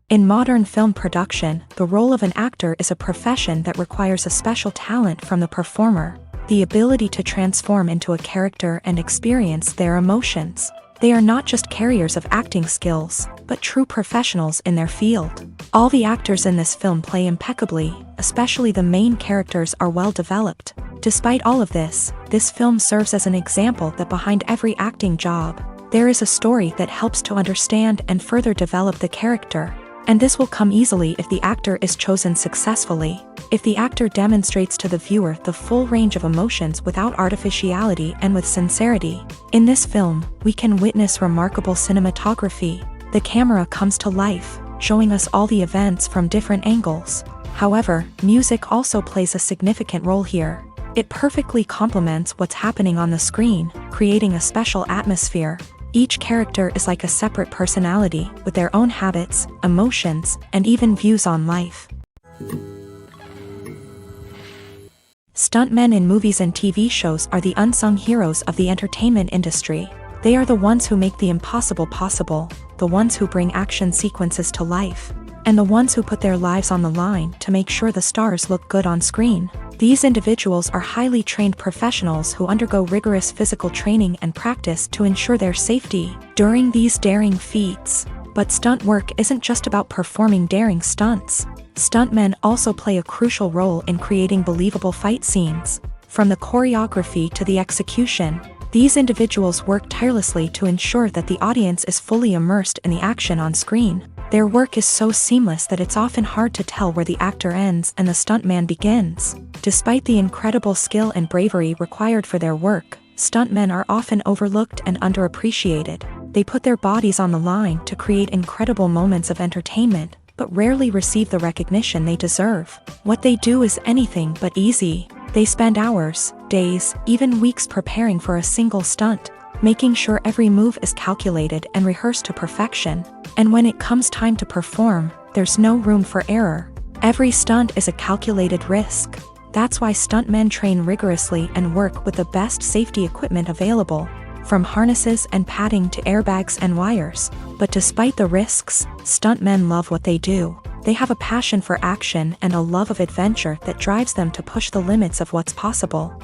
In modern film production, the role of an actor is a profession that requires a special talent from the performer, the ability to transform into a character and experience their emotions. They are not just carriers of acting skills, but true professionals in their field. All the actors in this film play impeccably, especially the main characters are well developed. Despite all of this film serves as an example that behind every acting job, there is a story that helps to understand and further develop the character. And this will come easily if the actor is chosen successfully. If the actor demonstrates to the viewer the full range of emotions without artificiality and with sincerity. In this film, we can witness remarkable cinematography. The camera comes to life, showing us all the events from different angles. However, music also plays a significant role here. It perfectly complements what's happening on the screen, creating a special atmosphere. Each character is like a separate personality, with their own habits, emotions, and even views on life. Stuntmen in movies and TV shows are the unsung heroes of the entertainment industry. They are the ones who make the impossible possible, the ones who bring action sequences to life, and the ones who put their lives on the line to make sure the stars look good on screen. These individuals are highly trained professionals who undergo rigorous physical training and practice to ensure their safety during these daring feats. But stunt work isn't just about performing daring stunts. Stuntmen also play a crucial role in creating believable fight scenes. From the choreography to the execution, these individuals work tirelessly to ensure that the audience is fully immersed in the action on screen. Their work is so seamless that it's often hard to tell where the actor ends and the stuntman begins. Despite the incredible skill and bravery required for their work, stuntmen are often overlooked and underappreciated. They put their bodies on the line to create incredible moments of entertainment, but rarely receive the recognition they deserve. What they do is anything but easy. They spend hours, days, even weeks preparing for a single stunt, making sure every move is calculated and rehearsed to perfection. And when it comes time to perform, there's no room for error. Every stunt is a calculated risk. That's why stuntmen train rigorously and work with the best safety equipment available, from harnesses and padding to airbags and wires. But despite the risks, stuntmen love what they do. They have a passion for action and a love of adventure that drives them to push the limits of what's possible.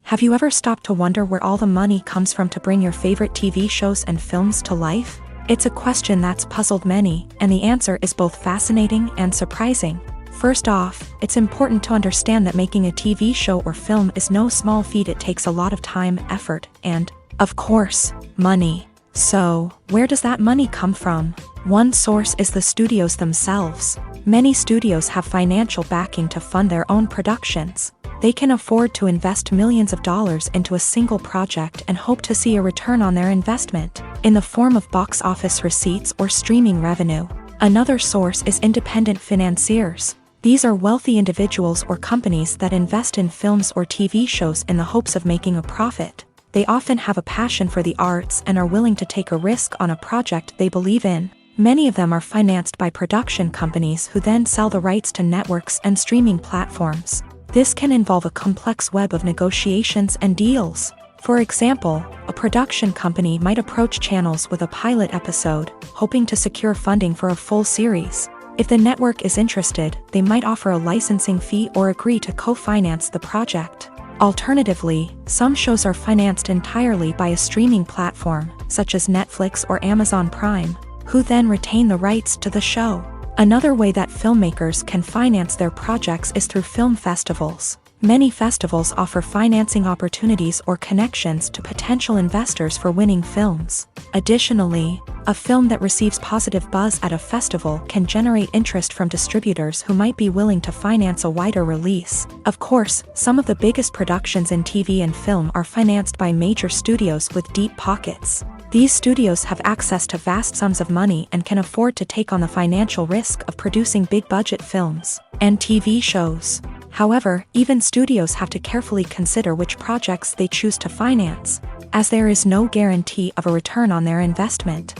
Have you ever stopped to wonder where all the money comes from to bring your favorite TV shows and films to life? It's a question that's puzzled many, and the answer is both fascinating and surprising. First off, it's important to understand that making a TV show or film is no small feat. It takes a lot of time, effort, and, of course, money. So, where does that money come from? One source is the studios themselves. Many studios have financial backing to fund their own productions. They can afford to invest millions of dollars into a single project and hope to see a return on their investment, in the form of box office receipts or streaming revenue. Another source is independent financiers. These are wealthy individuals or companies that invest in films or TV shows in the hopes of making a profit. They often have a passion for the arts and are willing to take a risk on a project they believe in. Many of them are financed by production companies who then sell the rights to networks and streaming platforms. This can involve a complex web of negotiations and deals. For example, a production company might approach channels with a pilot episode, hoping to secure funding for a full series. If the network is interested, they might offer a licensing fee or agree to co-finance the project. Alternatively, some shows are financed entirely by a streaming platform, such as Netflix or Amazon Prime, who then retain the rights to the show. Another way that filmmakers can finance their projects is through film festivals. Many festivals offer financing opportunities or connections to potential investors for winning films. Additionally, a film that receives positive buzz at a festival can generate interest from distributors who might be willing to finance a wider release. Of course, some of the biggest productions in TV and film are financed by major studios with deep pockets. These studios have access to vast sums of money and can afford to take on the financial risk of producing big-budget films and TV shows. However, even studios have to carefully consider which projects they choose to finance, as there is no guarantee of a return on their investment.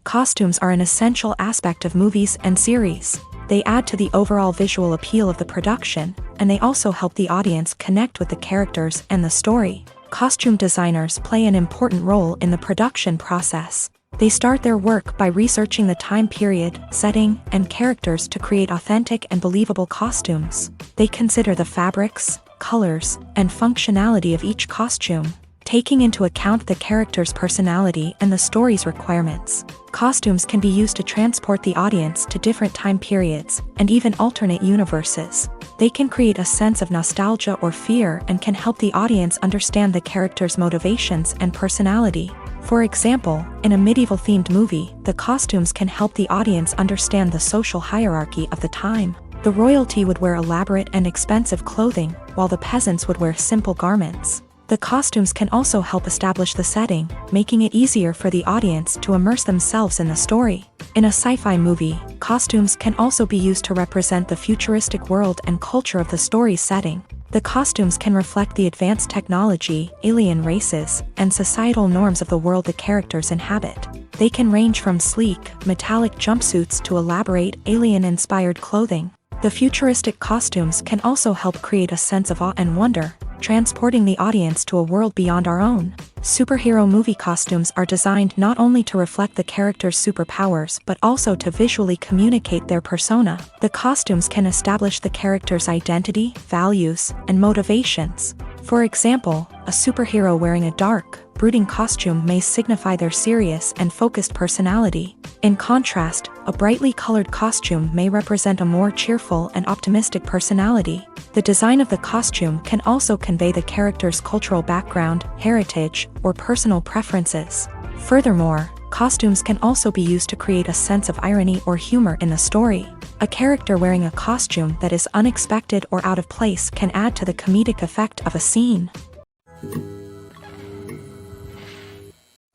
Costumes are an essential aspect of movies and series. They add to the overall visual appeal of the production, and they also help the audience connect with the characters and the story. Costume designers play an important role in the production process. They start their work by researching the time period, setting, and characters to create authentic and believable costumes. They consider the fabrics, colors, and functionality of each costume, taking into account the character's personality and the story's requirements. Costumes can be used to transport the audience to different time periods and even alternate universes. They can create a sense of nostalgia or fear and can help the audience understand the character's motivations and personality. For example, in a medieval-themed movie, the costumes can help the audience understand the social hierarchy of the time. The royalty would wear elaborate and expensive clothing, while the peasants would wear simple garments. The costumes can also help establish the setting, making it easier for the audience to immerse themselves in the story. In a sci-fi movie, costumes can also be used to represent the futuristic world and culture of the story's setting. The costumes can reflect the advanced technology, alien races, and societal norms of the world the characters inhabit. They can range from sleek, metallic jumpsuits to elaborate, alien-inspired clothing. The futuristic costumes can also help create a sense of awe and wonder, transporting the audience to a world beyond our own. Superhero movie costumes are designed not only to reflect the character's superpowers but also to visually communicate their persona. The costumes can establish the character's identity, values, and motivations. For example, a superhero wearing a dark, brooding costume may signify their serious and focused personality. In contrast, a brightly colored costume may represent a more cheerful and optimistic personality. The design of the costume can also convey the character's cultural background, heritage, or personal preferences. Furthermore, costumes can also be used to create a sense of irony or humor in the story. A character wearing a costume that is unexpected or out of place can add to the comedic effect of a scene.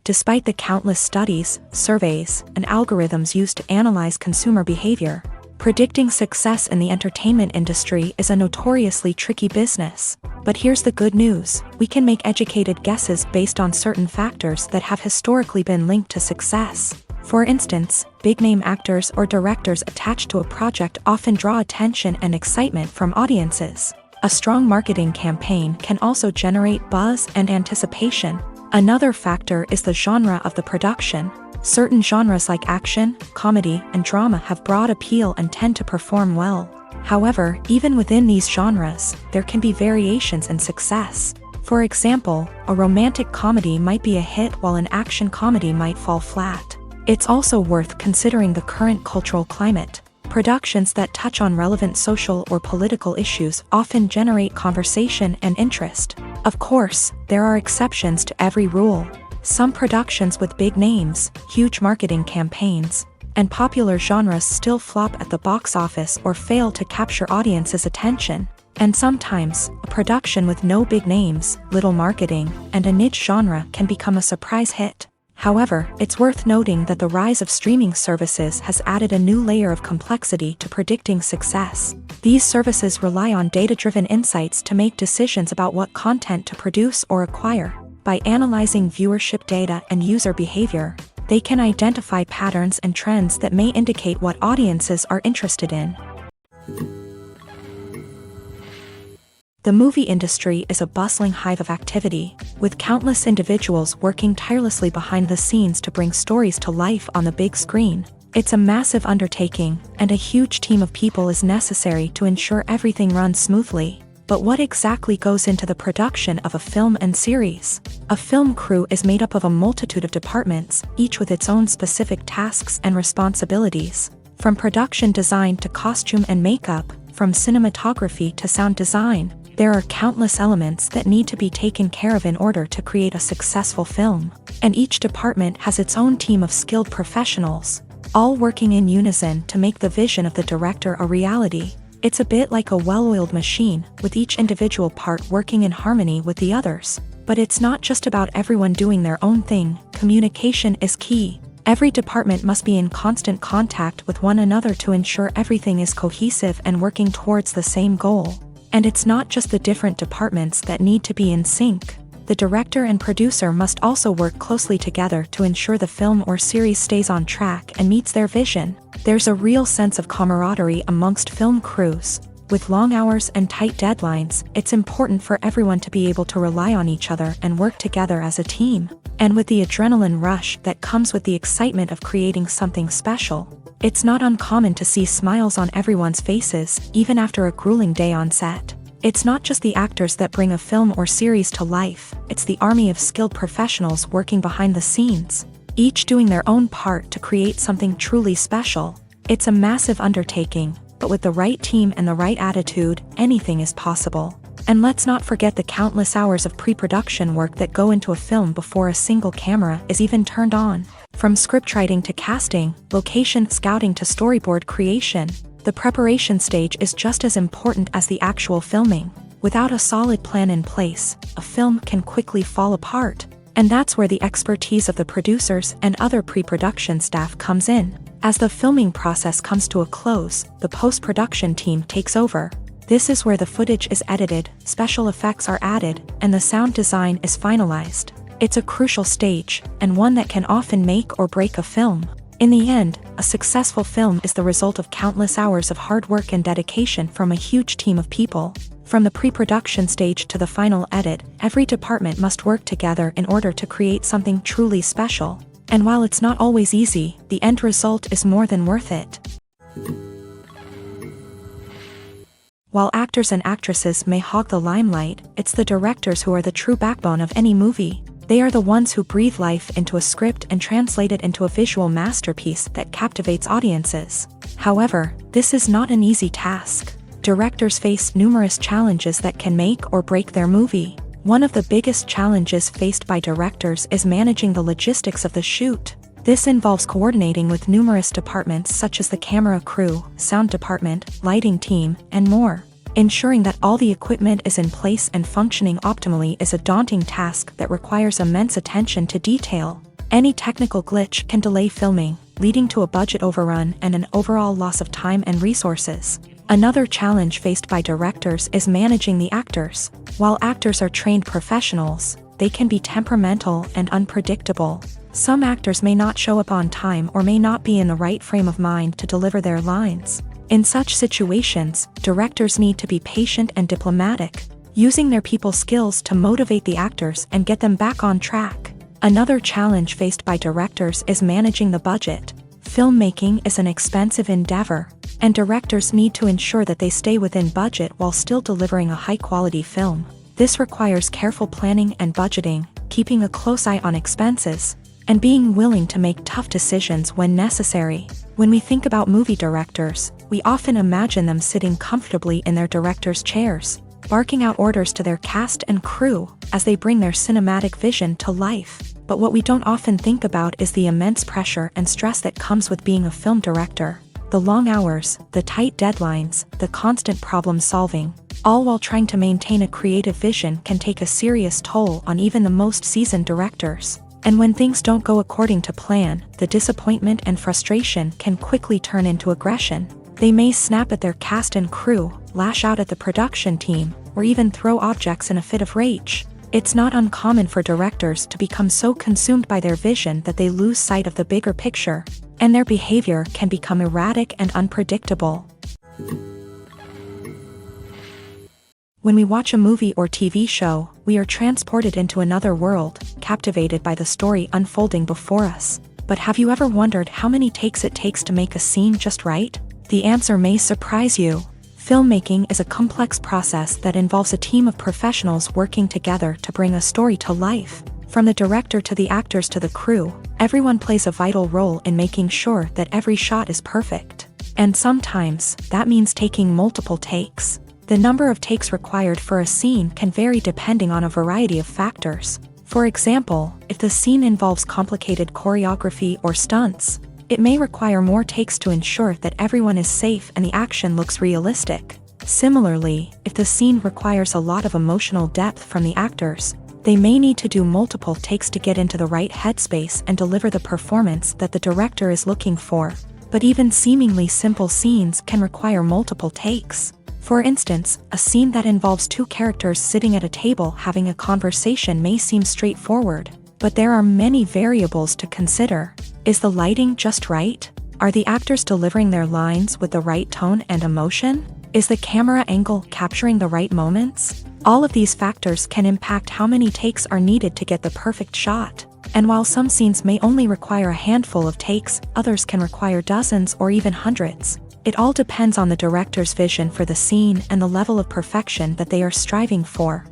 Despite the countless studies, surveys, and algorithms used to analyze consumer behavior, predicting success in the entertainment industry is a notoriously tricky business. But here's the good news: we can make educated guesses based on certain factors that have historically been linked to success. For instance, big-name actors or directors attached to a project often draw attention and excitement from audiences. A strong marketing campaign can also generate buzz and anticipation. Another factor is the genre of the production. Certain genres like action, comedy, and drama have broad appeal and tend to perform well. However, even within these genres, there can be variations in success. For example, a romantic comedy might be a hit while an action comedy might fall flat. It's also worth considering the current cultural climate. Productions that touch on relevant social or political issues often generate conversation and interest. Of course, there are exceptions to every rule. Some productions with big names, huge marketing campaigns, and popular genres still flop at the box office or fail to capture audiences' attention. And sometimes, a production with no big names, little marketing, and a niche genre can become a surprise hit. However, it's worth noting that the rise of streaming services has added a new layer of complexity to predicting success. These services rely on data-driven insights to make decisions about what content to produce or acquire. By analyzing viewership data and user behavior, they can identify patterns and trends that may indicate what audiences are interested in. The movie industry is a bustling hive of activity, with countless individuals working tirelessly behind the scenes to bring stories to life on the big screen. It's a massive undertaking, and a huge team of people is necessary to ensure everything runs smoothly. But what exactly goes into the production of a film and series? A film crew is made up of a multitude of departments, each with its own specific tasks and responsibilities. From production design to costume and makeup, from cinematography to sound design, there are countless elements that need to be taken care of in order to create a successful film. And each department has its own team of skilled professionals, all working in unison to make the vision of the director a reality. It's a bit like a well-oiled machine, with each individual part working in harmony with the others. But it's not just about everyone doing their own thing. Communication is key. Every department must be in constant contact with one another to ensure everything is cohesive and working towards the same goal. And it's not just the different departments that need to be in sync. The director and producer must also work closely together to ensure the film or series stays on track and meets their vision. There's a real sense of camaraderie amongst film crews. With long hours and tight deadlines, it's important for everyone to be able to rely on each other and work together as a team. And with the adrenaline rush that comes with the excitement of creating something special, it's not uncommon to see smiles on everyone's faces, even after a grueling day on set. It's not just the actors that bring a film or series to life, it's the army of skilled professionals working behind the scenes, each doing their own part to create something truly special. It's a massive undertaking, but with the right team and the right attitude, anything is possible. And let's not forget the countless hours of pre-production work that go into a film before a single camera is even turned on. From scriptwriting to casting, location scouting to storyboard creation, the preparation stage is just as important as the actual filming. Without a solid plan in place, a film can quickly fall apart. And that's where the expertise of the producers and other pre-production staff comes in. As the filming process comes to a close, the post-production team takes over. This is where the footage is edited, special effects are added, and the sound design is finalized. It's a crucial stage, and one that can often make or break a film. In the end, a successful film is the result of countless hours of hard work and dedication from a huge team of people. From the pre-production stage to the final edit, every department must work together in order to create something truly special. And while it's not always easy, the end result is more than worth it. While actors and actresses may hog the limelight, it's the directors who are the true backbone of any movie. They are the ones who breathe life into a script and translate it into a visual masterpiece that captivates audiences. However, this is not an easy task. Directors face numerous challenges that can make or break their movie. One of the biggest challenges faced by directors is managing the logistics of the shoot. This involves coordinating with numerous departments such as the camera crew, sound department, lighting team, and more. Ensuring that all the equipment is in place and functioning optimally is a daunting task that requires immense attention to detail. Any technical glitch can delay filming, leading to a budget overrun and an overall loss of time and resources. Another challenge faced by directors is managing the actors. While actors are trained professionals, they can be temperamental and unpredictable. Some actors may not show up on time or may not be in the right frame of mind to deliver their lines. In such situations, directors need to be patient and diplomatic, using their people skills to motivate the actors and get them back on track. Another challenge faced by directors is managing the budget. Filmmaking is an expensive endeavor, and directors need to ensure that they stay within budget while still delivering a high-quality film. This requires careful planning and budgeting, keeping a close eye on expenses, and being willing to make tough decisions when necessary. When we think about movie directors, we often imagine them sitting comfortably in their director's chairs, barking out orders to their cast and crew as they bring their cinematic vision to life. But what we don't often think about is the immense pressure and stress that comes with being a film director. The long hours, the tight deadlines, the constant problem solving, all while trying to maintain a creative vision can take a serious toll on even the most seasoned directors. And when things don't go according to plan, the disappointment and frustration can quickly turn into aggression. They may snap at their cast and crew, lash out at the production team, or even throw objects in a fit of rage. It's not uncommon for directors to become so consumed by their vision that they lose sight of the bigger picture, and their behavior can become erratic and unpredictable. When we watch a movie or TV show, we are transported into another world, captivated by the story unfolding before us. But have you ever wondered how many takes it takes to make a scene just right? The answer may surprise you. Filmmaking is a complex process that involves a team of professionals working together to bring a story to life. From the director to the actors to the crew, everyone plays a vital role in making sure that every shot is perfect. And sometimes, that means taking multiple takes. The number of takes required for a scene can vary depending on a variety of factors. For example, if the scene involves complicated choreography or stunts, it may require more takes to ensure that everyone is safe and the action looks realistic. Similarly, if the scene requires a lot of emotional depth from the actors, they may need to do multiple takes to get into the right headspace and deliver the performance that the director is looking for. But even seemingly simple scenes can require multiple takes. For instance, a scene that involves two characters sitting at a table having a conversation may seem straightforward, but there are many variables to consider. Is the lighting just right? Are the actors delivering their lines with the right tone and emotion? Is the camera angle capturing the right moments? All of these factors can impact how many takes are needed to get the perfect shot. And while some scenes may only require a handful of takes, others can require dozens or even hundreds. It all depends on the director's vision for the scene and the level of perfection that they are striving for.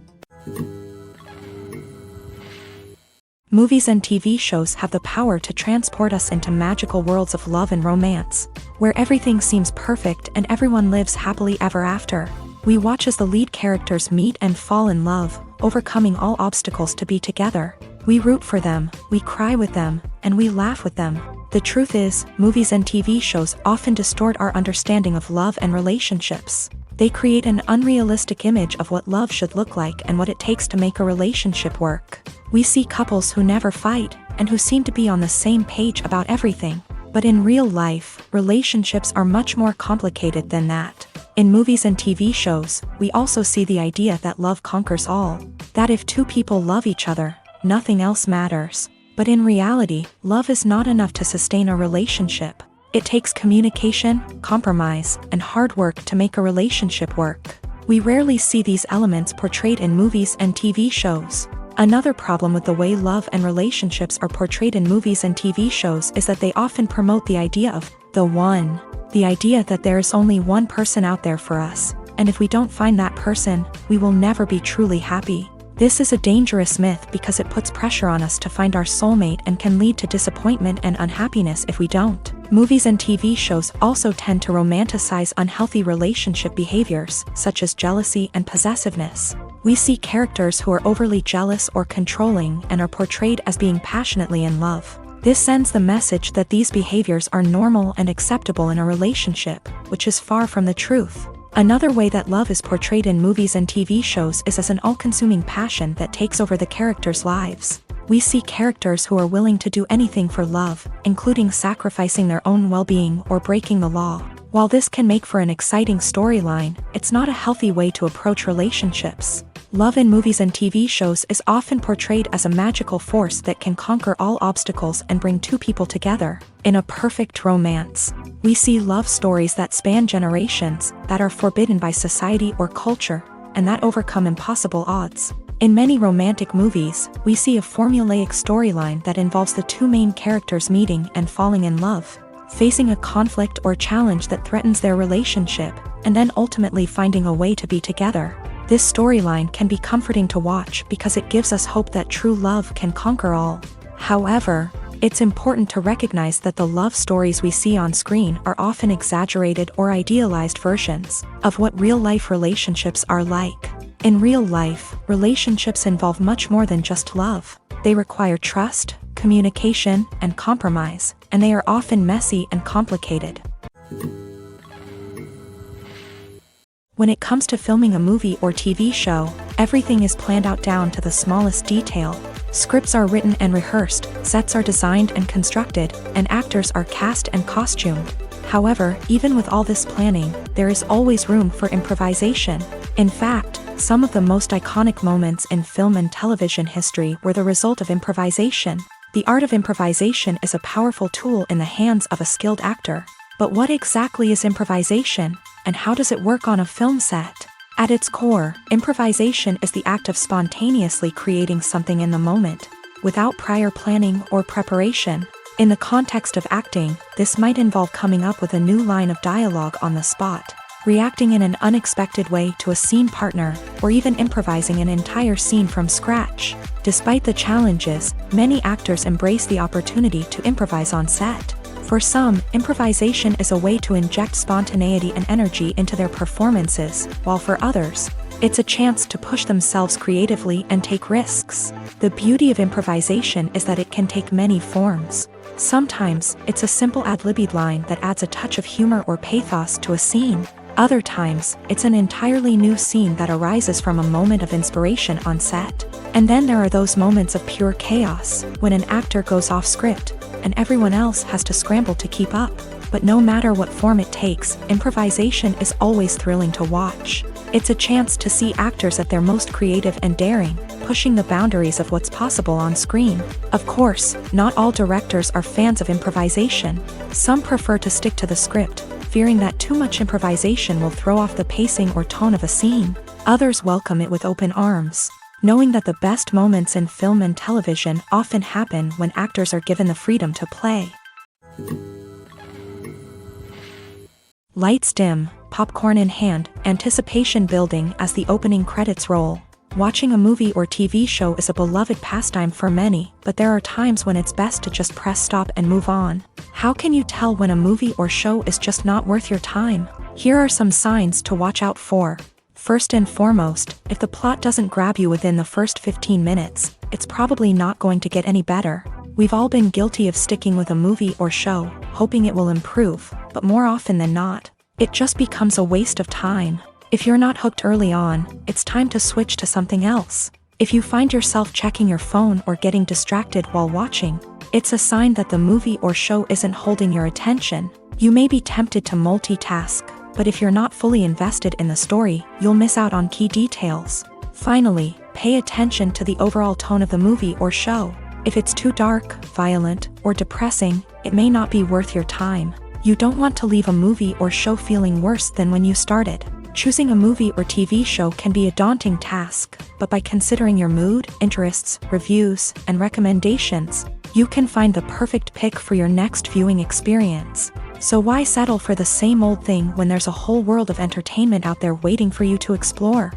Movies and TV shows have the power to transport us into magical worlds of love and romance, where everything seems perfect and everyone lives happily ever after. We watch as the lead characters meet and fall in love, overcoming all obstacles to be together. We root for them, we cry with them, and we laugh with them. The truth is, movies and TV shows often distort our understanding of love and relationships. They create an unrealistic image of what love should look like and what it takes to make a relationship work. We see couples who never fight, and who seem to be on the same page about everything. But in real life, relationships are much more complicated than that. In movies and TV shows, we also see the idea that love conquers all. That if two people love each other, nothing else matters. But in reality, love is not enough to sustain a relationship. It takes communication, compromise, and hard work to make a relationship work. We rarely see these elements portrayed in movies and TV shows. Another problem with the way love and relationships are portrayed in movies and TV shows is that they often promote the idea of the one. The idea that there is only one person out there for us, and if we don't find that person, we will never be truly happy. This is a dangerous myth because it puts pressure on us to find our soulmate and can lead to disappointment and unhappiness if we don't. Movies and TV shows also tend to romanticize unhealthy relationship behaviors, such as jealousy and possessiveness. We see characters who are overly jealous or controlling and are portrayed as being passionately in love. This sends the message that these behaviors are normal and acceptable in a relationship, which is far from the truth. Another way that love is portrayed in movies and TV shows is as an all-consuming passion that takes over the characters' lives. We see characters who are willing to do anything for love, including sacrificing their own well-being or breaking the law. While this can make for an exciting storyline, it's not a healthy way to approach relationships. Love in movies and TV shows is often portrayed as a magical force that can conquer all obstacles and bring two people together. In a perfect romance, we see love stories that span generations, that are forbidden by society or culture, and that overcome impossible odds. In many romantic movies, we see a formulaic storyline that involves the two main characters meeting and falling in love, facing a conflict or challenge that threatens their relationship, and then ultimately finding a way to be together. This storyline can be comforting to watch because it gives us hope that true love can conquer all. However, it's important to recognize that the love stories we see on screen are often exaggerated or idealized versions of what real-life relationships are like. In real life, relationships involve much more than just love. They require trust, communication, and compromise, and they are often messy and complicated. When it comes to filming a movie or TV show, everything is planned out down to the smallest detail. Scripts are written and rehearsed, sets are designed and constructed, and actors are cast and costumed. However, even with all this planning, there is always room for improvisation. In fact, some of the most iconic moments in film and television history were the result of improvisation. The art of improvisation is a powerful tool in the hands of a skilled actor. But what exactly is improvisation, and how does it work on a film set? At its core, improvisation is the act of spontaneously creating something in the moment, without prior planning or preparation. In the context of acting, this might involve coming up with a new line of dialogue on the spot, reacting in an unexpected way to a scene partner, or even improvising an entire scene from scratch. Despite the challenges, many actors embrace the opportunity to improvise on set. For some, improvisation is a way to inject spontaneity and energy into their performances, while for others, it's a chance to push themselves creatively and take risks. The beauty of improvisation is that it can take many forms. Sometimes, it's a simple ad-libbed line that adds a touch of humor or pathos to a scene. Other times, it's an entirely new scene that arises from a moment of inspiration on set. And then there are those moments of pure chaos, when an actor goes off script, and everyone else has to scramble to keep up. But no matter what form it takes, improvisation is always thrilling to watch. It's a chance to see actors at their most creative and daring, pushing the boundaries of what's possible on screen. Of course, not all directors are fans of improvisation. Some prefer to stick to the script, fearing that too much improvisation will throw off the pacing or tone of a scene. Others welcome it with open arms, knowing that the best moments in film and television often happen when actors are given the freedom to play. Lights dim, popcorn in hand, anticipation building as the opening credits roll. Watching a movie or TV show is a beloved pastime for many, but there are times when it's best to just press stop and move on. How can you tell when a movie or show is just not worth your time? Here are some signs to watch out for. First and foremost, if the plot doesn't grab you within the first 15 minutes, it's probably not going to get any better. We've all been guilty of sticking with a movie or show, hoping it will improve, but more often than not, it just becomes a waste of time. If you're not hooked early on, it's time to switch to something else. If you find yourself checking your phone or getting distracted while watching, it's a sign that the movie or show isn't holding your attention. You may be tempted to multitask, but if you're not fully invested in the story, you'll miss out on key details. Finally, pay attention to the overall tone of the movie or show. If it's too dark, violent, or depressing, it may not be worth your time. You don't want to leave a movie or show feeling worse than when you started. Choosing a movie or TV show can be a daunting task, but by considering your mood, interests, reviews, and recommendations, you can find the perfect pick for your next viewing experience. So why settle for the same old thing when there's a whole world of entertainment out there waiting for you to explore?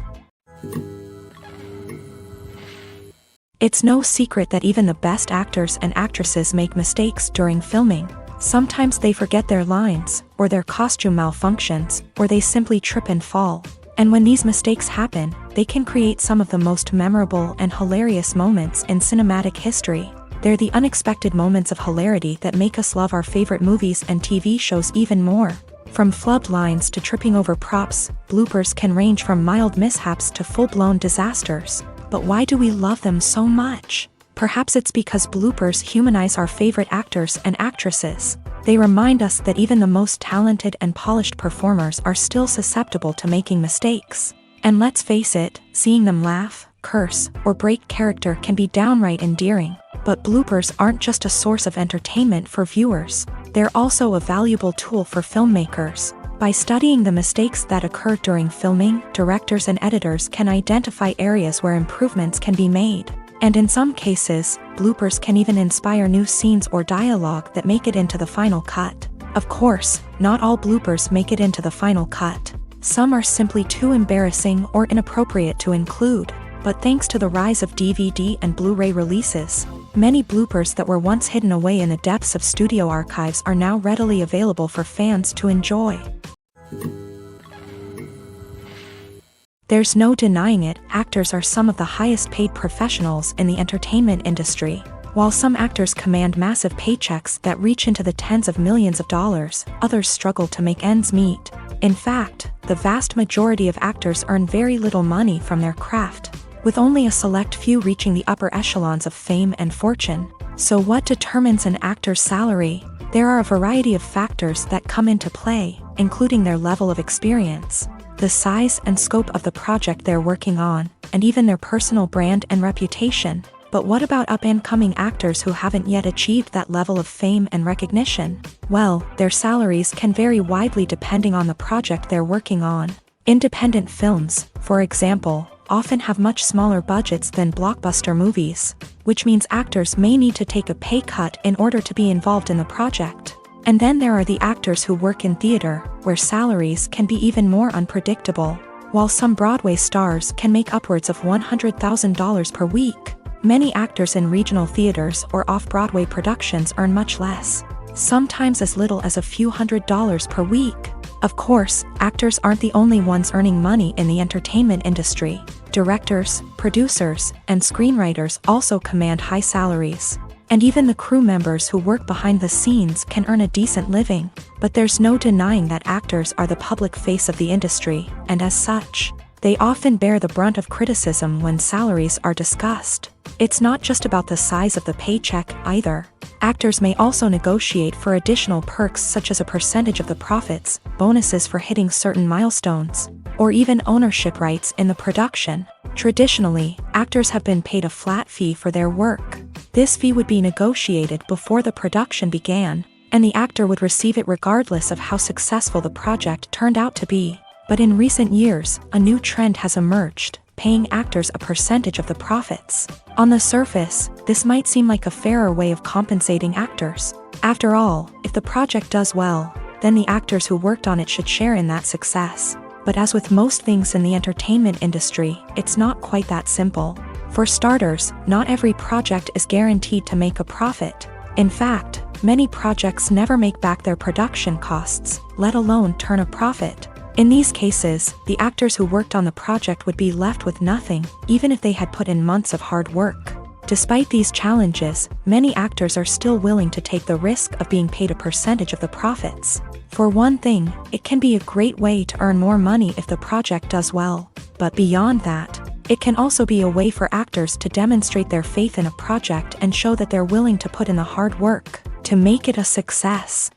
It's no secret that even the best actors and actresses make mistakes during filming. Sometimes they forget their lines, or their costume malfunctions, or they simply trip and fall. And when these mistakes happen, they can create some of the most memorable and hilarious moments in cinematic history. They're the unexpected moments of hilarity that make us love our favorite movies and TV shows even more. From flubbed lines to tripping over props, bloopers can range from mild mishaps to full-blown disasters. But why do we love them so much? Perhaps it's because bloopers humanize our favorite actors and actresses. They remind us that even the most talented and polished performers are still susceptible to making mistakes. And let's face it, seeing them laugh, curse, or break character can be downright endearing. But bloopers aren't just a source of entertainment for viewers. They're also a valuable tool for filmmakers. By studying the mistakes that occur during filming, directors and editors can identify areas where improvements can be made. And in some cases, bloopers can even inspire new scenes or dialogue that make it into the final cut. Of course, not all bloopers make it into the final cut. Some are simply too embarrassing or inappropriate to include. But thanks to the rise of DVD and Blu-ray releases, many bloopers that were once hidden away in the depths of studio archives are now readily available for fans to enjoy. There's no denying it, actors are some of the highest paid professionals in the entertainment industry. While some actors command massive paychecks that reach into the tens of millions of dollars, others struggle to make ends meet. In fact, the vast majority of actors earn very little money from their craft, with only a select few reaching the upper echelons of fame and fortune. So what determines an actor's salary? There are a variety of factors that come into play, including their level of experience, the size and scope of the project they're working on, and even their personal brand and reputation. But what about up-and-coming actors who haven't yet achieved that level of fame and recognition? Well, their salaries can vary widely depending on the project they're working on. Independent films, for example, often have much smaller budgets than blockbuster movies, which means actors may need to take a pay cut in order to be involved in the project. And then there are the actors who work in theater, where salaries can be even more unpredictable. While some Broadway stars can make upwards of $100,000 per week, many actors in regional theaters or off-Broadway productions earn much less, sometimes as little as a few $100s per week. Of course, actors aren't the only ones earning money in the entertainment industry. Directors, producers, and screenwriters also command high salaries. And even the crew members who work behind the scenes can earn a decent living. But there's no denying that actors are the public face of the industry, and as such, they often bear the brunt of criticism when salaries are discussed. It's not just about the size of the paycheck either. Actors may also negotiate for additional perks such as a percentage of the profits, bonuses for hitting certain milestones, or even ownership rights in the production. Traditionally, actors have been paid a flat fee for their work. This fee would be negotiated before the production began, and the actor would receive it regardless of how successful the project turned out to be. But in recent years, a new trend has emerged, paying actors a percentage of the profits. On the surface, this might seem like a fairer way of compensating actors. After all, if the project does well, then the actors who worked on it should share in that success. But as with most things in the entertainment industry, it's not quite that simple. For starters, not every project is guaranteed to make a profit. In fact, many projects never make back their production costs, let alone turn a profit. In these cases, the actors who worked on the project would be left with nothing, even if they had put in months of hard work. Despite these challenges, many actors are still willing to take the risk of being paid a percentage of the profits. For one thing, it can be a great way to earn more money if the project does well. But beyond that, it can also be a way for actors to demonstrate their faith in a project and show that they're willing to put in the hard work to make it a success.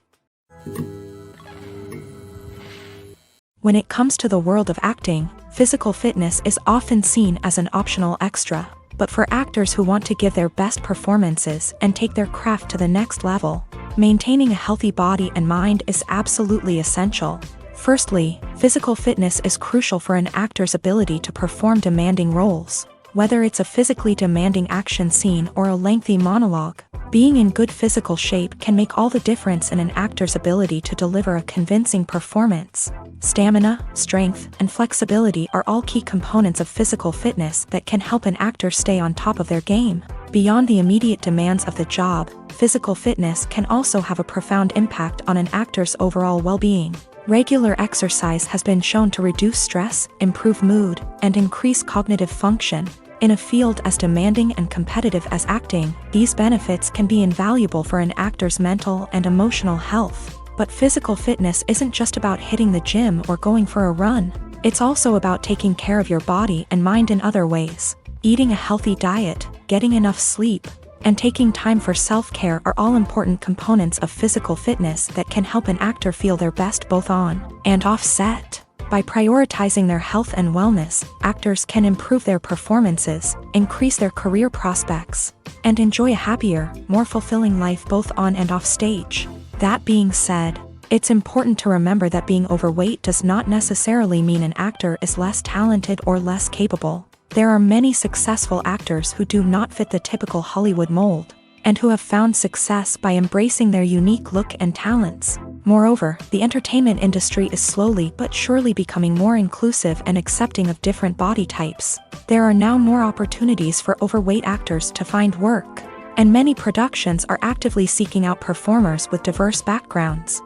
When it comes to the world of acting, physical fitness is often seen as an optional extra. But for actors who want to give their best performances and take their craft to the next level, maintaining a healthy body and mind is absolutely essential. Firstly, physical fitness is crucial for an actor's ability to perform demanding roles. Whether it's a physically demanding action scene or a lengthy monologue, being in good physical shape can make all the difference in an actor's ability to deliver a convincing performance. Stamina, strength, and flexibility are all key components of physical fitness that can help an actor stay on top of their game. Beyond the immediate demands of the job, physical fitness can also have a profound impact on an actor's overall well-being. Regular exercise has been shown to reduce stress, improve mood, and increase cognitive function. In a field as demanding and competitive as acting, these benefits can be invaluable for an actor's mental and emotional health. But physical fitness isn't just about hitting the gym or going for a run. It's also about taking care of your body and mind in other ways. Eating a healthy diet, getting enough sleep, and taking time for self-care are all important components of physical fitness that can help an actor feel their best both on and off set. By prioritizing their health and wellness, actors can improve their performances, increase their career prospects, and enjoy a happier, more fulfilling life both on and off stage. That being said, it's important to remember that being overweight does not necessarily mean an actor is less talented or less capable. There are many successful actors who do not fit the typical Hollywood mold, and who have found success by embracing their unique look and talents. Moreover, the entertainment industry is slowly but surely becoming more inclusive and accepting of different body types. There are now more opportunities for overweight actors to find work, and many productions are actively seeking out performers with diverse backgrounds.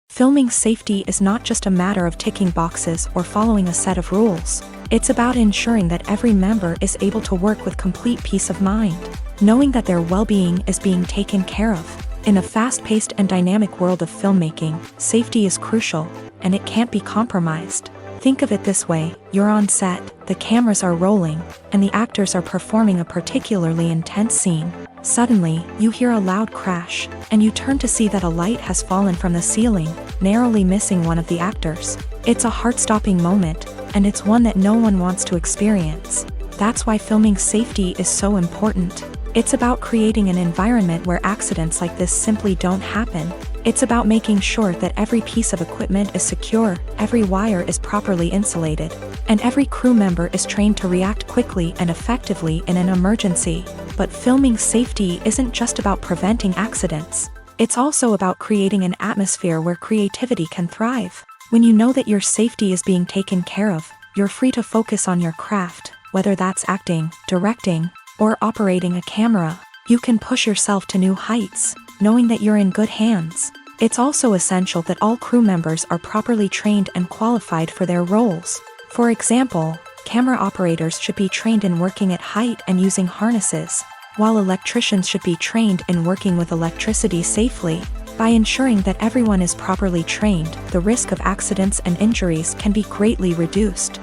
Filming safety is not just a matter of ticking boxes or following a set of rules. It's about ensuring that every member is able to work with complete peace of mind, knowing that their well-being is being taken care of. In a fast-paced and dynamic world of filmmaking, safety is crucial, and it can't be compromised. Think of it this way: you're on set, the cameras are rolling, and the actors are performing a particularly intense scene. Suddenly, you hear a loud crash, and you turn to see that a light has fallen from the ceiling, narrowly missing one of the actors. It's a heart-stopping moment, and it's one that no one wants to experience. That's why filming safety is so important. It's about creating an environment where accidents like this simply don't happen. It's about making sure that every piece of equipment is secure, every wire is properly insulated, and every crew member is trained to react quickly and effectively in an emergency. But filming safety isn't just about preventing accidents. It's also about creating an atmosphere where creativity can thrive. When you know that your safety is being taken care of, you're free to focus on your craft, whether that's acting, directing, or operating a camera. You can push yourself to new heights, knowing that you're in good hands. It's also essential that all crew members are properly trained and qualified for their roles. For example, camera operators should be trained in working at height and using harnesses, while electricians should be trained in working with electricity safely. By ensuring that everyone is properly trained, the risk of accidents and injuries can be greatly reduced.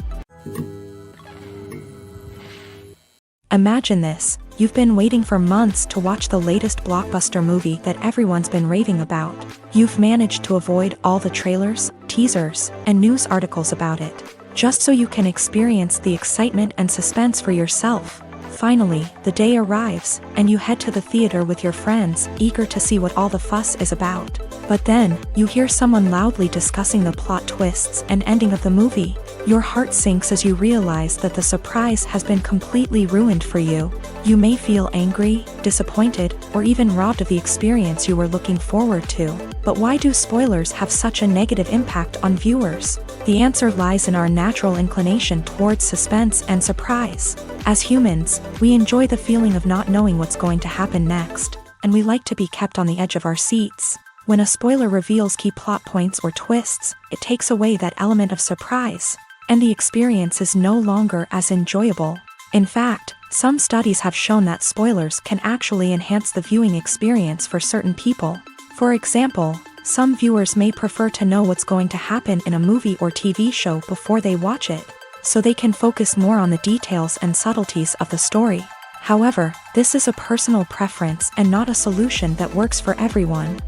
Imagine this: you've been waiting for months to watch the latest blockbuster movie that everyone's been raving about. You've managed to avoid all the trailers, teasers, and news articles about it, just so you can experience the excitement and suspense for yourself. Finally, the day arrives, and you head to the theater with your friends, eager to see what all the fuss is about. But then, you hear someone loudly discussing the plot twists and ending of the movie. Your heart sinks as you realize that the surprise has been completely ruined for you. You may feel angry, disappointed, or even robbed of the experience you were looking forward to. But why do spoilers have such a negative impact on viewers? The answer lies in our natural inclination towards suspense and surprise. As humans, we enjoy the feeling of not knowing what's going to happen next, and we like to be kept on the edge of our seats. When a spoiler reveals key plot points or twists, it takes away that element of surprise, and the experience is no longer as enjoyable. In fact, some studies have shown that spoilers can actually enhance the viewing experience for certain people. For example, some viewers may prefer to know what's going to happen in a movie or TV show before they watch it, so they can focus more on the details and subtleties of the story. However, this is a personal preference and not a solution that works for everyone.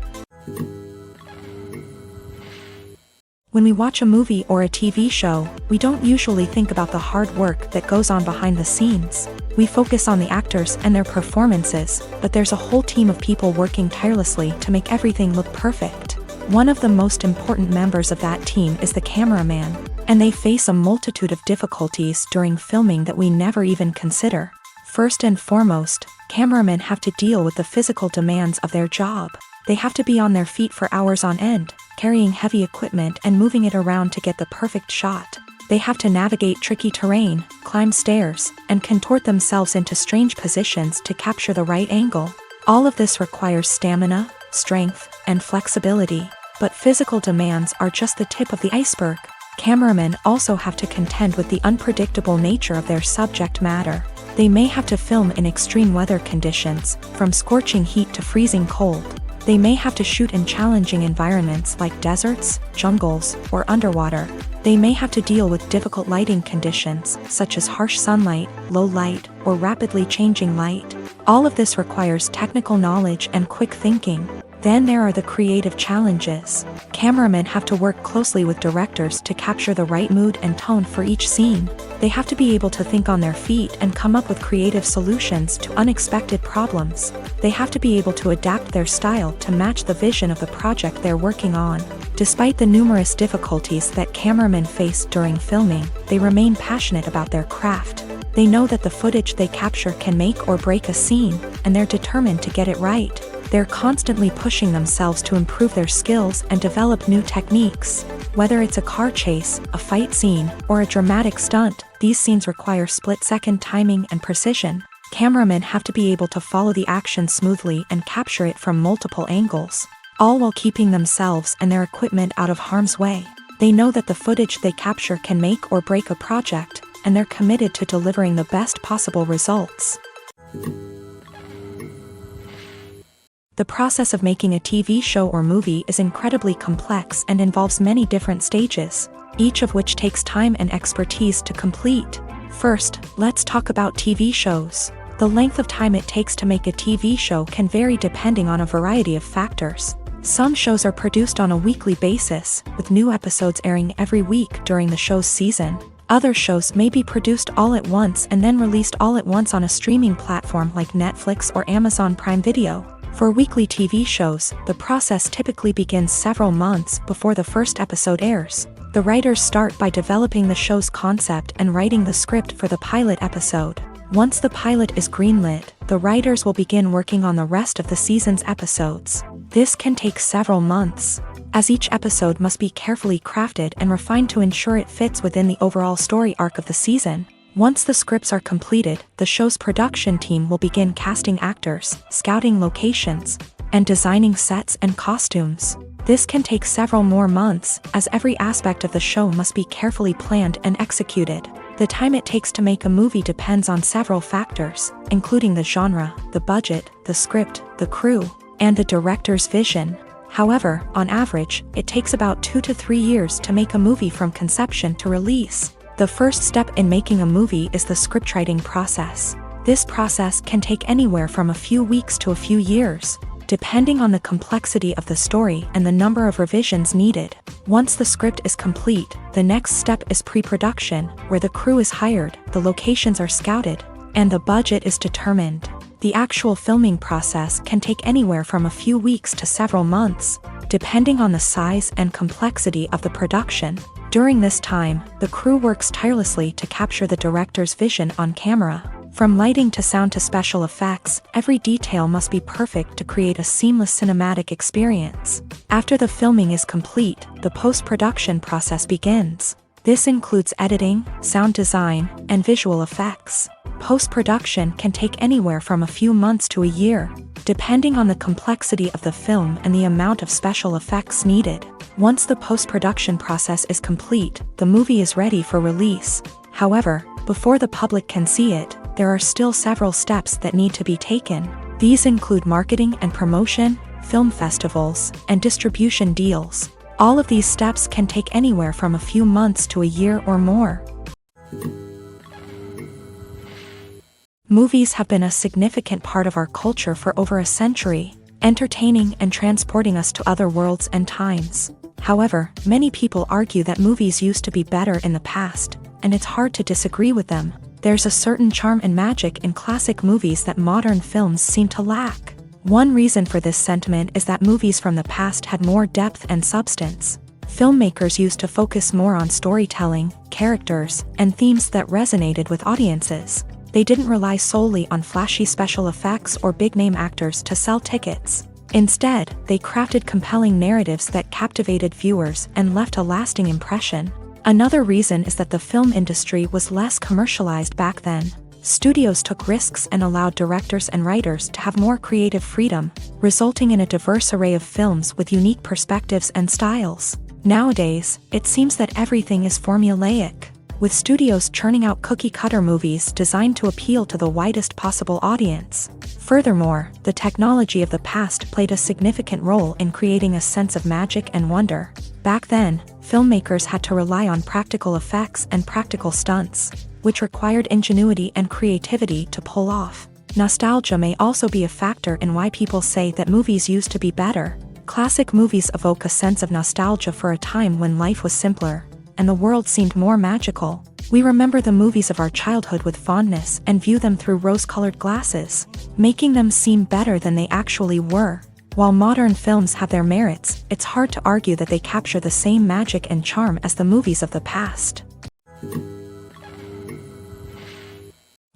When we watch a movie or a TV show, we don't usually think about the hard work that goes on behind the scenes. We focus on the actors and their performances, but there's a whole team of people working tirelessly to make everything look perfect. One of the most important members of that team is the cameraman, and they face a multitude of difficulties during filming that we never even consider. First and foremost, cameramen have to deal with the physical demands of their job. They have to be on their feet for hours on end, carrying heavy equipment and moving it around to get the perfect shot. They have to navigate tricky terrain, climb stairs, and contort themselves into strange positions to capture the right angle. All of this requires stamina, strength, and flexibility. But physical demands are just the tip of the iceberg. Cameramen also have to contend with the unpredictable nature of their subject matter. They may have to film in extreme weather conditions, from scorching heat to freezing cold. They may have to shoot in challenging environments like deserts, jungles, or underwater. They may have to deal with difficult lighting conditions, such as harsh sunlight, low light, or rapidly changing light. All of this requires technical knowledge and quick thinking. Then there are the creative challenges. Cameramen have to work closely with directors to capture the right mood and tone for each scene. They have to be able to think on their feet and come up with creative solutions to unexpected problems. They have to be able to adapt their style to match the vision of the project they're working on. Despite the numerous difficulties that cameramen face during filming, they remain passionate about their craft. They know that the footage they capture can make or break a scene, and they're determined to get it right. They're constantly pushing themselves to improve their skills and develop new techniques. Whether it's a car chase, a fight scene, or a dramatic stunt, these scenes require split-second timing and precision. Cameramen have to be able to follow the action smoothly and capture it from multiple angles, all while keeping themselves and their equipment out of harm's way. They know that the footage they capture can make or break a project, and they're committed to delivering the best possible results. The process of making a TV show or movie is incredibly complex and involves many different stages, each of which takes time and expertise to complete. First, let's talk about TV shows. The length of time it takes to make a TV show can vary depending on a variety of factors. Some shows are produced on a weekly basis, with new episodes airing every week during the show's season. Other shows may be produced all at once and then released all at once on a streaming platform like Netflix or Amazon Prime Video. For weekly TV shows, the process typically begins several months before the first episode airs. The writers start by developing the show's concept and writing the script for the pilot episode. Once the pilot is greenlit, the writers will begin working on the rest of the season's episodes. This can take several months, as each episode must be carefully crafted and refined to ensure it fits within the overall story arc of the season. Once the scripts are completed, the show's production team will begin casting actors, scouting locations, and designing sets and costumes. This can take several more months, as every aspect of the show must be carefully planned and executed. The time it takes to make a movie depends on several factors, including the genre, the budget, the script, the crew, and the director's vision. However, on average, it takes about 2 to 3 years to make a movie from conception to release. The first step in making a movie is the scriptwriting process. This process can take anywhere from a few weeks to a few years, depending on the complexity of the story and the number of revisions needed. Once the script is complete, the next step is pre-production, where the crew is hired, the locations are scouted, and the budget is determined. The actual filming process can take anywhere from a few weeks to several months, depending on the size and complexity of the production. During this time, the crew works tirelessly to capture the director's vision on camera. From lighting to sound to special effects, every detail must be perfect to create a seamless cinematic experience. After the filming is complete, the post-production process begins. This includes editing, sound design, and visual effects. Post-production can take anywhere from a few months to a year, depending on the complexity of the film and the amount of special effects needed. Once the post-production process is complete, the movie is ready for release. However, before the public can see it, there are still several steps that need to be taken. These include marketing and promotion, film festivals, and distribution deals. All of these steps can take anywhere from a few months to a year or more. Movies have been a significant part of our culture for over a century, entertaining and transporting us to other worlds and times. However, many people argue that movies used to be better in the past, and it's hard to disagree with them. There's a certain charm and magic in classic movies that modern films seem to lack. One reason for this sentiment is that movies from the past had more depth and substance. Filmmakers used to focus more on storytelling, characters, and themes that resonated with audiences. They didn't rely solely on flashy special effects or big-name actors to sell tickets. Instead, they crafted compelling narratives that captivated viewers and left a lasting impression. Another reason is that the film industry was less commercialized back then. Studios took risks and allowed directors and writers to have more creative freedom, resulting in a diverse array of films with unique perspectives and styles. Nowadays, it seems that everything is formulaic, with studios churning out cookie-cutter movies designed to appeal to the widest possible audience. Furthermore, the technology of the past played a significant role in creating a sense of magic and wonder. Back then, filmmakers had to rely on practical effects and practical stunts, which required ingenuity and creativity to pull off. Nostalgia may also be a factor in why people say that movies used to be better. Classic movies evoke a sense of nostalgia for a time when life was simpler, and the world seemed more magical. We remember the movies of our childhood with fondness and view them through rose-colored glasses, making them seem better than they actually were. While modern films have their merits, it's hard to argue that they capture the same magic and charm as the movies of the past.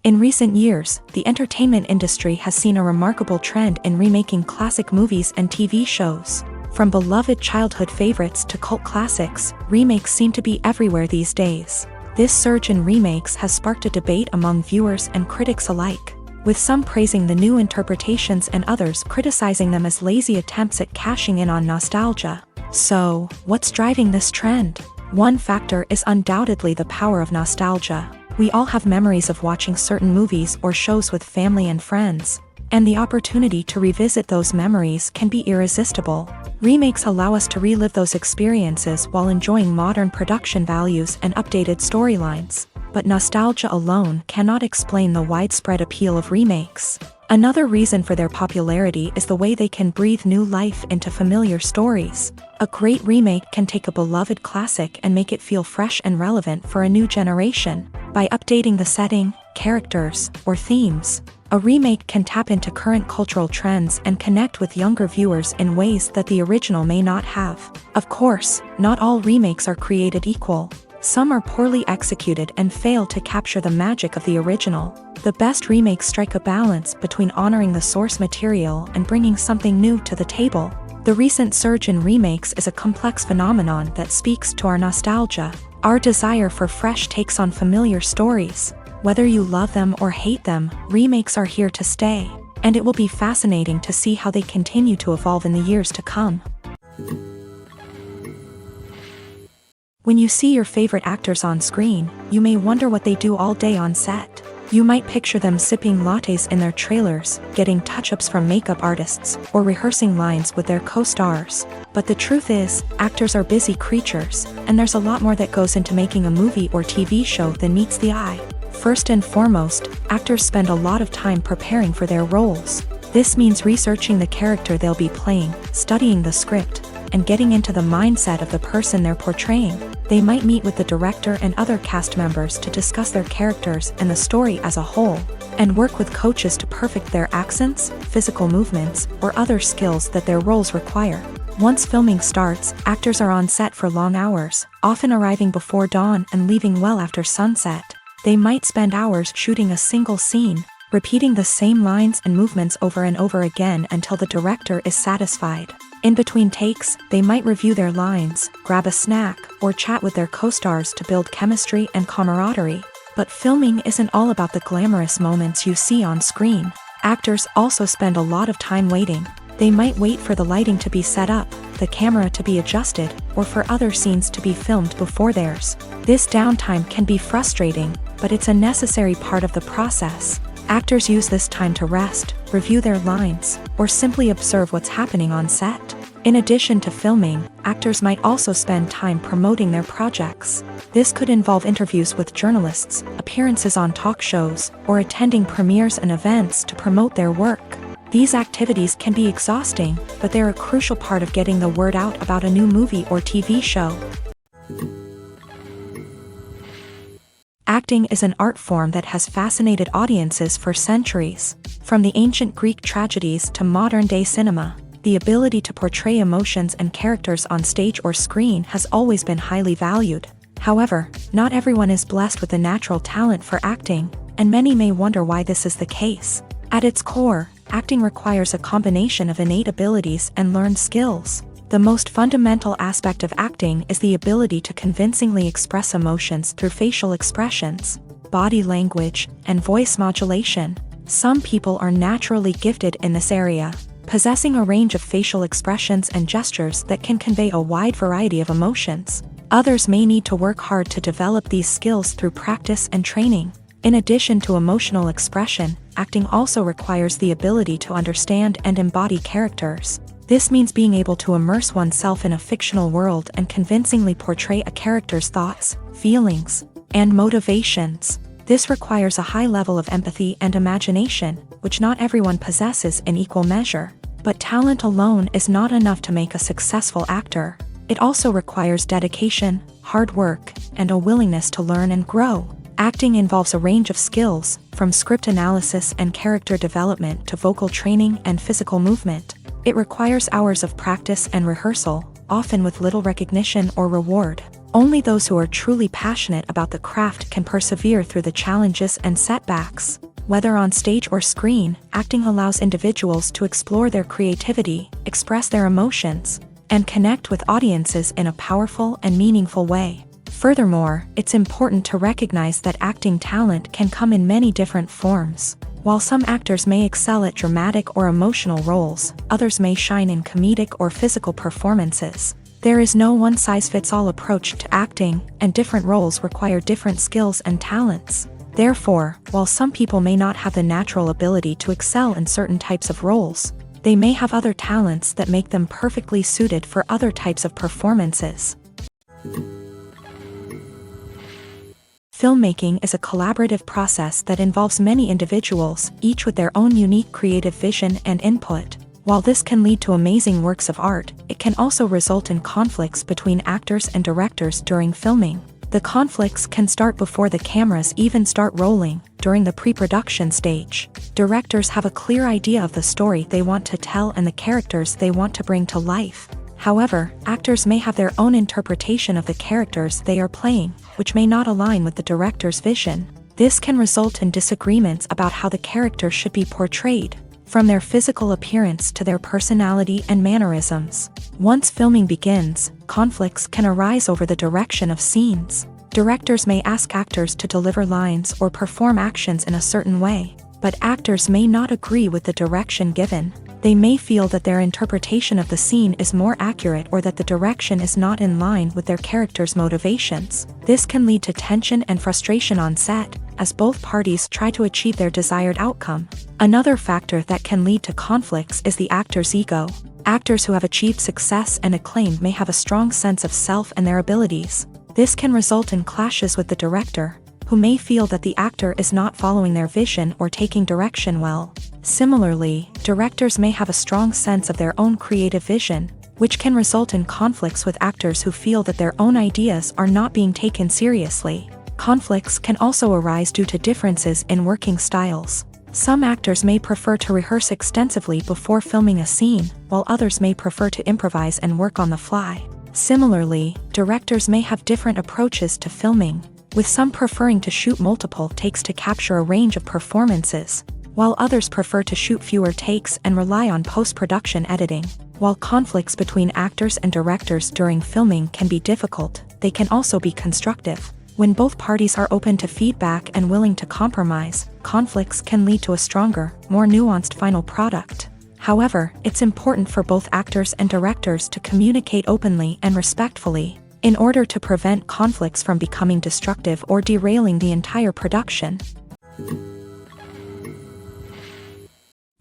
In recent years, the entertainment industry has seen a remarkable trend in remaking classic movies and TV shows. From beloved childhood favorites to cult classics, remakes seem to be everywhere these days. This surge in remakes has sparked a debate among viewers and critics alike, with some praising the new interpretations and others criticizing them as lazy attempts at cashing in on nostalgia. So, what's driving this trend? One factor is undoubtedly the power of nostalgia. We all have memories of watching certain movies or shows with family and friends, and the opportunity to revisit those memories can be irresistible. Remakes allow us to relive those experiences while enjoying modern production values and updated storylines. But nostalgia alone cannot explain the widespread appeal of remakes. Another reason for their popularity is the way they can breathe new life into familiar stories. A great remake can take a beloved classic and make it feel fresh and relevant for a new generation. By updating the setting, characters, or themes, a remake can tap into current cultural trends and connect with younger viewers in ways that the original may not have. Of course, not all remakes are created equal. Some are poorly executed and fail to capture the magic of the original. The best remakes strike a balance between honoring the source material and bringing something new to the table. The recent surge in remakes is a complex phenomenon that speaks to our nostalgia, our desire for fresh takes on familiar stories. Whether you love them or hate them, remakes are here to stay, and it will be fascinating to see how they continue to evolve in the years to come. When you see your favorite actors on screen, you may wonder what they do all day on set. You might picture them sipping lattes in their trailers, getting touch-ups from makeup artists, or rehearsing lines with their co-stars. But the truth is, actors are busy creatures, and there's a lot more that goes into making a movie or TV show than meets the eye. First and foremost, actors spend a lot of time preparing for their roles. This means researching the character they'll be playing, studying the script, and getting into the mindset of the person they're portraying. They might meet with the director and other cast members to discuss their characters and the story as a whole. and work with coaches to perfect their accents, physical movements, or other skills that their roles require. Once filming starts, actors are on set for long hours, often arriving before dawn and leaving well after sunset. They might spend hours shooting a single scene, repeating the same lines and movements over and over again until the director is satisfied. In between takes, they might review their lines, grab a snack, or chat with their co-stars to build chemistry and camaraderie. But filming isn't all about the glamorous moments you see on screen. Actors also spend a lot of time waiting. They might wait for the lighting to be set up, the camera to be adjusted, or for other scenes to be filmed before theirs. This downtime can be frustrating, but it's a necessary part of the process. Actors use this time to rest, review their lines, or simply observe what's happening on set. In addition to filming, actors might also spend time promoting their projects. This could involve interviews with journalists, appearances on talk shows, or attending premieres and events to promote their work. These activities can be exhausting, but they're a crucial part of getting the word out about a new movie or TV show. Acting is an art form that has fascinated audiences for centuries. From the ancient Greek tragedies to modern-day cinema, the ability to portray emotions and characters on stage or screen has always been highly valued. However, not everyone is blessed with a natural talent for acting, and many may wonder why this is the case. At its core, acting requires a combination of innate abilities and learned skills. The most fundamental aspect of acting is the ability to convincingly express emotions through facial expressions, body language, and voice modulation. Some people are naturally gifted in this area, possessing a range of facial expressions and gestures that can convey a wide variety of emotions. Others may need to work hard to develop these skills through practice and training. In addition to emotional expression, acting also requires the ability to understand and embody characters. This means being able to immerse oneself in a fictional world and convincingly portray a character's thoughts, feelings, and motivations. This requires a high level of empathy and imagination, which not everyone possesses in equal measure. But talent alone is not enough to make a successful actor. It also requires dedication, hard work, and a willingness to learn and grow. Acting involves a range of skills, from script analysis and character development to vocal training and physical movement. It requires hours of practice and rehearsal, often with little recognition or reward. Only those who are truly passionate about the craft can persevere through the challenges and setbacks. Whether on stage or screen, acting allows individuals to explore their creativity, express their emotions, and connect with audiences in a powerful and meaningful way. Furthermore, it's important to recognize that acting talent can come in many different forms. While some actors may excel at dramatic or emotional roles, others may shine in comedic or physical performances. There is no one-size-fits-all approach to acting, and different roles require different skills and talents. Therefore, while some people may not have the natural ability to excel in certain types of roles, they may have other talents that make them perfectly suited for other types of performances. Filmmaking is a collaborative process that involves many individuals, each with their own unique creative vision and input. While this can lead to amazing works of art, it can also result in conflicts between actors and directors during filming. The conflicts can start before the cameras even start rolling, during the pre-production stage. Directors have a clear idea of the story they want to tell and the characters they want to bring to life. However, actors may have their own interpretation of the characters they are playing, which may not align with the director's vision. This can result in disagreements about how the character should be portrayed, from their physical appearance to their personality and mannerisms. Once filming begins, conflicts can arise over the direction of scenes. Directors may ask actors to deliver lines or perform actions in a certain way, but actors may not agree with the direction given. They may feel that their interpretation of the scene is more accurate or that the direction is not in line with their character's motivations. This can lead to tension and frustration on set, as both parties try to achieve their desired outcome. Another factor that can lead to conflicts is the actor's ego. Actors who have achieved success and acclaim may have a strong sense of self and their abilities. This can result in clashes with the director, who may feel that the actor is not following their vision or taking direction well. Similarly, directors may have a strong sense of their own creative vision, which can result in conflicts with actors who feel that their own ideas are not being taken seriously. Conflicts can also arise due to differences in working styles. Some actors may prefer to rehearse extensively before filming a scene, while others may prefer to improvise and work on the fly. Similarly, directors may have different approaches to filming, with some preferring to shoot multiple takes to capture a range of performances, while others prefer to shoot fewer takes and rely on post-production editing. While conflicts between actors and directors during filming can be difficult, they can also be constructive. When both parties are open to feedback and willing to compromise, conflicts can lead to a stronger, more nuanced final product. However, it's important for both actors and directors to communicate openly and respectfully, in order to prevent conflicts from becoming destructive or derailing the entire production.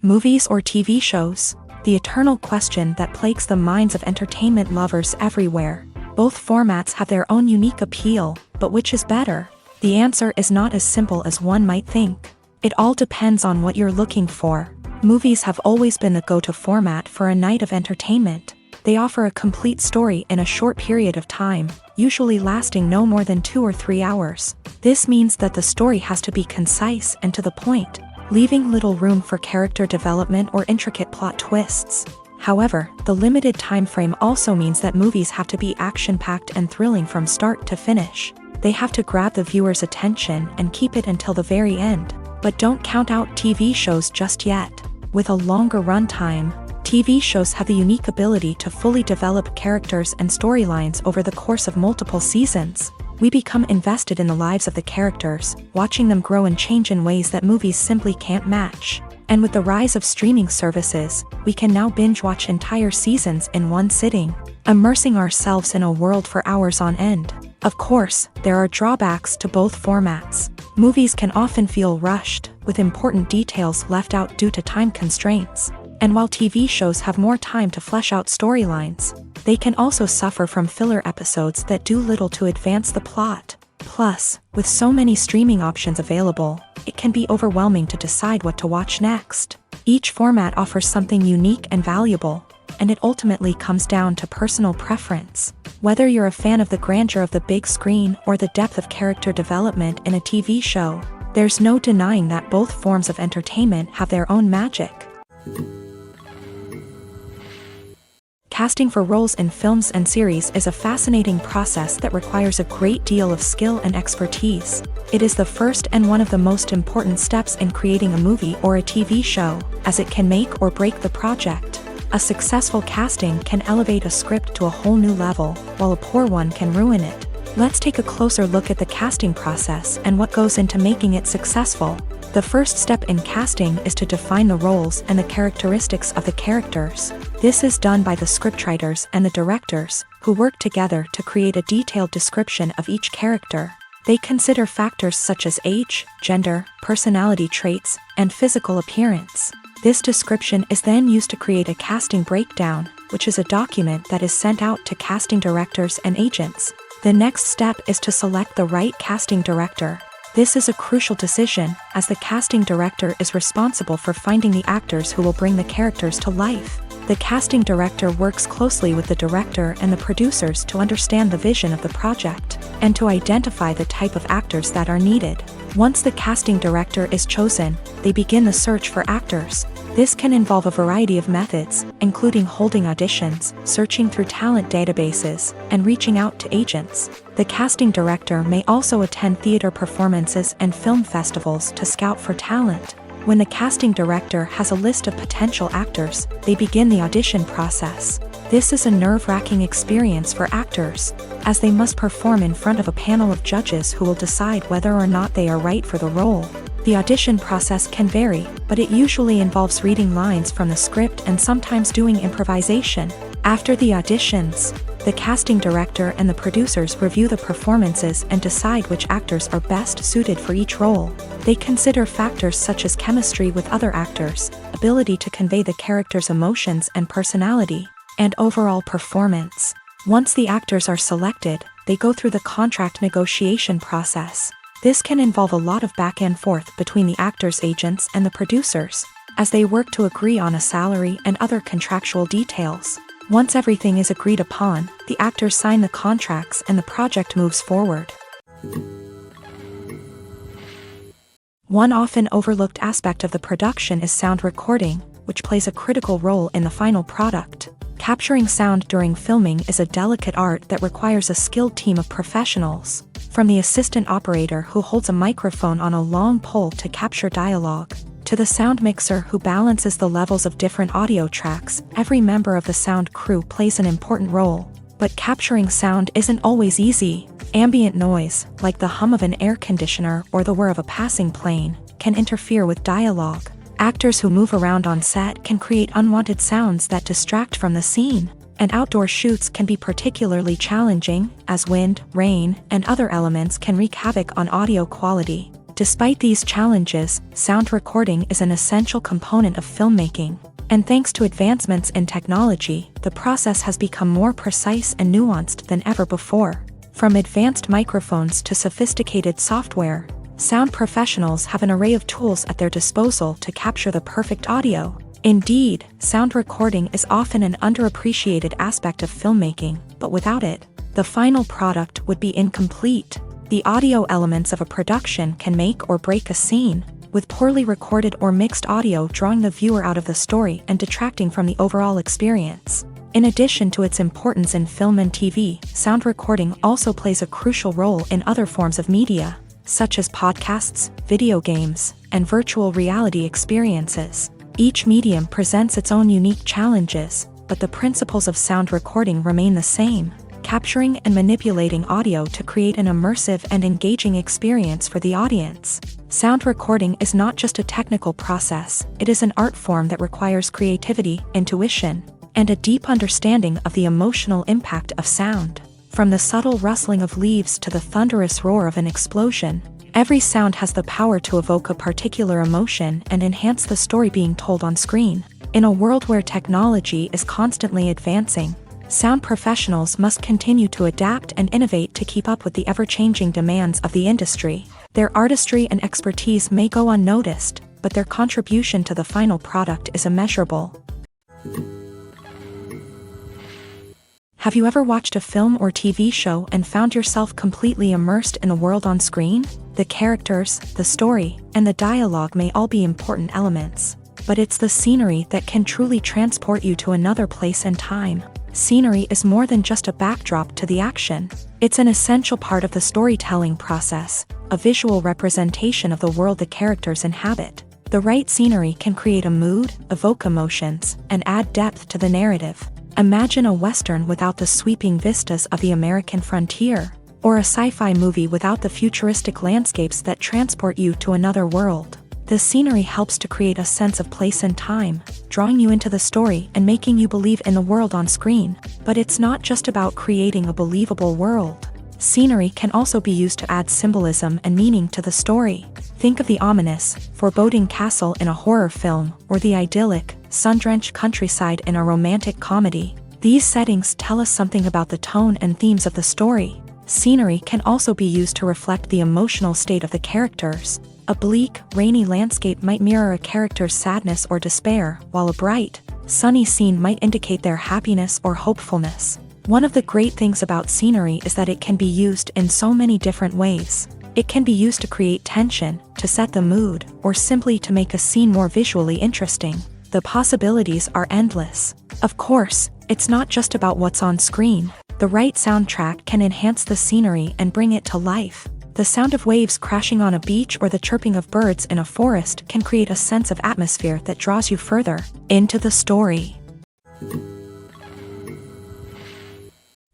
Movies or TV shows? The eternal question that plagues the minds of entertainment lovers everywhere. Both formats have their own unique appeal, but which is better? The answer is not as simple as one might think. It all depends on what you're looking for. Movies have always been the go-to format for a night of entertainment. They offer a complete story in a short period of time, usually lasting no more than 2 or 3 hours. This means that the story has to be concise and to the point, leaving little room for character development or intricate plot twists. However, the limited time frame also means that movies have to be action-packed and thrilling from start to finish. They have to grab the viewer's attention and keep it until the very end. But don't count out TV shows just yet. With a longer runtime, TV shows have the unique ability to fully develop characters and storylines over the course of multiple seasons. We become invested in the lives of the characters, watching them grow and change in ways that movies simply can't match. And with the rise of streaming services, we can now binge-watch entire seasons in one sitting, immersing ourselves in a world for hours on end. Of course, there are drawbacks to both formats. Movies can often feel rushed, with important details left out due to time constraints. And while TV shows have more time to flesh out storylines, they can also suffer from filler episodes that do little to advance the plot. Plus, with so many streaming options available, it can be overwhelming to decide what to watch next. Each format offers something unique and valuable, and it ultimately comes down to personal preference. Whether you're a fan of the grandeur of the big screen or the depth of character development in a TV show, there's no denying that both forms of entertainment have their own magic. Casting for roles in films and series is a fascinating process that requires a great deal of skill and expertise. It is the first and one of the most important steps in creating a movie or a TV show, as it can make or break the project. A successful casting can elevate a script to a whole new level, while a poor one can ruin it. Let's take a closer look at the casting process and what goes into making it successful. The first step in casting is to define the roles and the characteristics of the characters. This is done by the scriptwriters and the directors, who work together to create a detailed description of each character. They consider factors such as age, gender, personality traits, and physical appearance. This description is then used to create a casting breakdown, which is a document that is sent out to casting directors and agents. The next step is to select the right casting director. This is a crucial decision, as the casting director is responsible for finding the actors who will bring the characters to life. The casting director works closely with the director and the producers to understand the vision of the project, and to identify the type of actors that are needed. Once the casting director is chosen, they begin the search for actors. This can involve a variety of methods, including holding auditions, searching through talent databases, and reaching out to agents. The casting director may also attend theater performances and film festivals to scout for talent. When the casting director has a list of potential actors, they begin the audition process. This is a nerve-wracking experience for actors, as they must perform in front of a panel of judges who will decide whether or not they are right for the role. The audition process can vary, but it usually involves reading lines from the script and sometimes doing improvisation. After the auditions, the casting director and the producers review the performances and decide which actors are best suited for each role. They consider factors such as chemistry with other actors, ability to convey the character's emotions and personality, and overall performance. Once the actors are selected, they go through the contract negotiation process. This can involve a lot of back and forth between the actors' agents and the producers, as they work to agree on a salary and other contractual details. Once everything is agreed upon, the actors sign the contracts and the project moves forward. One often overlooked aspect of the production is sound recording, which plays a critical role in the final product. Capturing sound during filming is a delicate art that requires a skilled team of professionals, from the assistant operator who holds a microphone on a long pole to capture dialogue, to the sound mixer who balances the levels of different audio tracks. Every member of the sound crew plays an important role. But capturing sound isn't always easy. Ambient noise, like the hum of an air conditioner or the whir of a passing plane, can interfere with dialogue. Actors who move around on set can create unwanted sounds that distract from the scene. And outdoor shoots can be particularly challenging, as wind, rain, and other elements can wreak havoc on audio quality. Despite these challenges, sound recording is an essential component of filmmaking. And thanks to advancements in technology, the process has become more precise and nuanced than ever before. From advanced microphones to sophisticated software, sound professionals have an array of tools at their disposal to capture the perfect audio. Indeed, sound recording is often an underappreciated aspect of filmmaking, but without it, the final product would be incomplete. The audio elements of a production can make or break a scene, with poorly recorded or mixed audio drawing the viewer out of the story and detracting from the overall experience. In addition to its importance in film and TV, sound recording also plays a crucial role in other forms of media, such as podcasts, video games, and virtual reality experiences. Each medium presents its own unique challenges, but the principles of sound recording remain the same: capturing and manipulating audio to create an immersive and engaging experience for the audience. Sound recording is not just a technical process, it is an art form that requires creativity, intuition, and a deep understanding of the emotional impact of sound. From the subtle rustling of leaves to the thunderous roar of an explosion, every sound has the power to evoke a particular emotion and enhance the story being told on screen. In a world where technology is constantly advancing, sound professionals must continue to adapt and innovate to keep up with the ever-changing demands of the industry. Their artistry and expertise may go unnoticed, but their contribution to the final product is immeasurable. Have you ever watched a film or TV show and found yourself completely immersed in the world on screen? The characters, the story, and the dialogue may all be important elements, but it's the scenery that can truly transport you to another place and time. Scenery is more than just a backdrop to the action. It's an essential part of the storytelling process, a visual representation of the world the characters inhabit. The right scenery can create a mood, evoke emotions, and add depth to the narrative. Imagine a Western without the sweeping vistas of the American frontier, or a sci-fi movie without the futuristic landscapes that transport you to another world. The scenery helps to create a sense of place and time, drawing you into the story and making you believe in the world on screen. But it's not just about creating a believable world. Scenery can also be used to add symbolism and meaning to the story. Think of the ominous, foreboding castle in a horror film, or the idyllic, sun-drenched countryside in a romantic comedy. These settings tell us something about the tone and themes of the story. Scenery can also be used to reflect the emotional state of the characters. A bleak, rainy landscape might mirror a character's sadness or despair, while a bright, sunny scene might indicate their happiness or hopefulness. One of the great things about scenery is that it can be used in so many different ways. It can be used to create tension, to set the mood, or simply to make a scene more visually interesting. The possibilities are endless. Of course, it's not just about what's on screen. The right soundtrack can enhance the scenery and bring it to life. The sound of waves crashing on a beach or the chirping of birds in a forest can create a sense of atmosphere that draws you further into the story.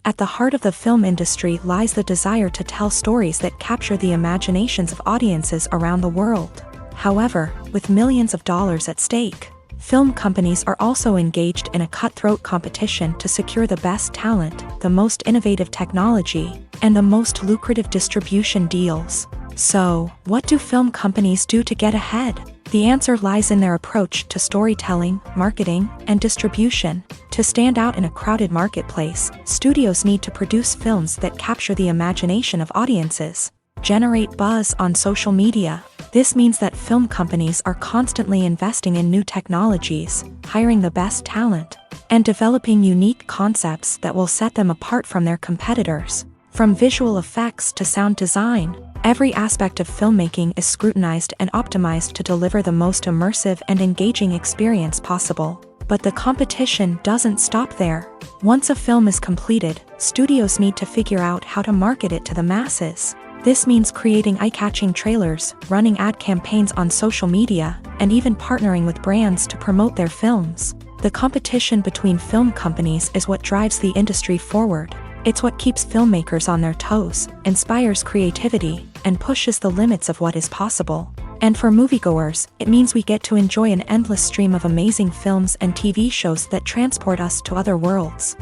At the heart of the film industry lies the desire to tell stories that capture the imaginations of audiences around the world. However, with millions of dollars at stake, film companies are also engaged in a cutthroat competition to secure the best talent, the most innovative technology, and the most lucrative distribution deals. So, what do film companies do to get ahead? The answer lies in their approach to storytelling, marketing, and distribution. To stand out in a crowded marketplace, studios need to produce films that capture the imagination of audiences, generate buzz on social media. This means that film companies are constantly investing in new technologies, hiring the best talent, and developing unique concepts that will set them apart from their competitors. From visual effects to sound design, Every aspect of filmmaking is scrutinized and optimized to deliver the most immersive and engaging experience possible. But the competition doesn't stop there. Once a film is completed, studios need to figure out how to market it to the masses. This means creating eye-catching trailers, running ad campaigns on social media, and even partnering with brands to promote their films. The competition between film companies is what drives the industry forward. It's what keeps filmmakers on their toes, inspires creativity, and pushes the limits of what is possible. And for moviegoers, it means we get to enjoy an endless stream of amazing films and TV shows that transport us to other worlds.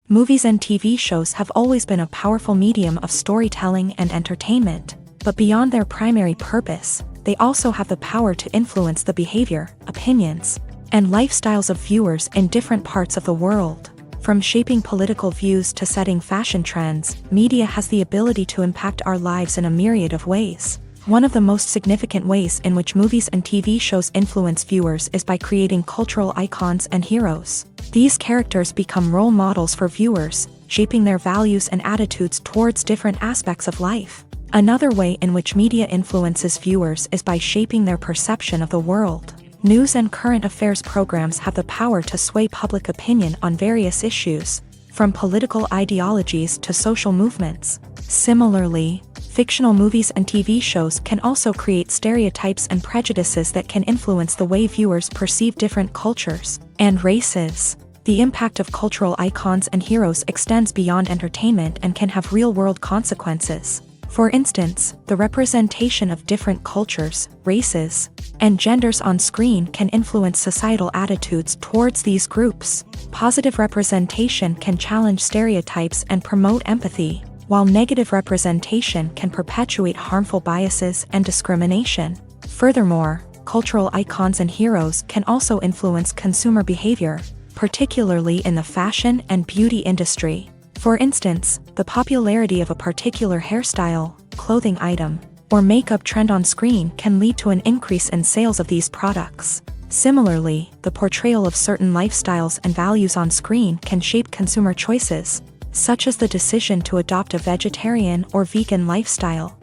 Movies and TV shows have always been a powerful medium of storytelling and entertainment, but beyond their primary purpose, they also have the power to influence the behavior, opinions, and lifestyles of viewers in different parts of the world. From shaping political views to setting fashion trends, media has the ability to impact our lives in a myriad of ways. One of the most significant ways in which movies and TV shows influence viewers is by creating cultural icons and heroes. These characters become role models for viewers, shaping their values and attitudes towards different aspects of life. Another way in which media influences viewers is by shaping their perception of the world. News and current affairs programs have the power to sway public opinion on various issues, from political ideologies to social movements. Similarly, fictional movies and TV shows can also create stereotypes and prejudices that can influence the way viewers perceive different cultures and races. The impact of cultural icons and heroes extends beyond entertainment and can have real-world consequences. For instance, the representation of different cultures, races, and genders on screen can influence societal attitudes towards these groups. Positive representation can challenge stereotypes and promote empathy, while negative representation can perpetuate harmful biases and discrimination. Furthermore, cultural icons and heroes can also influence consumer behavior, particularly in the fashion and beauty industry. For instance, the popularity of a particular hairstyle, clothing item, or makeup trend on screen can lead to an increase in sales of these products. Similarly, the portrayal of certain lifestyles and values on screen can shape consumer choices, such as the decision to adopt a vegetarian or vegan lifestyle.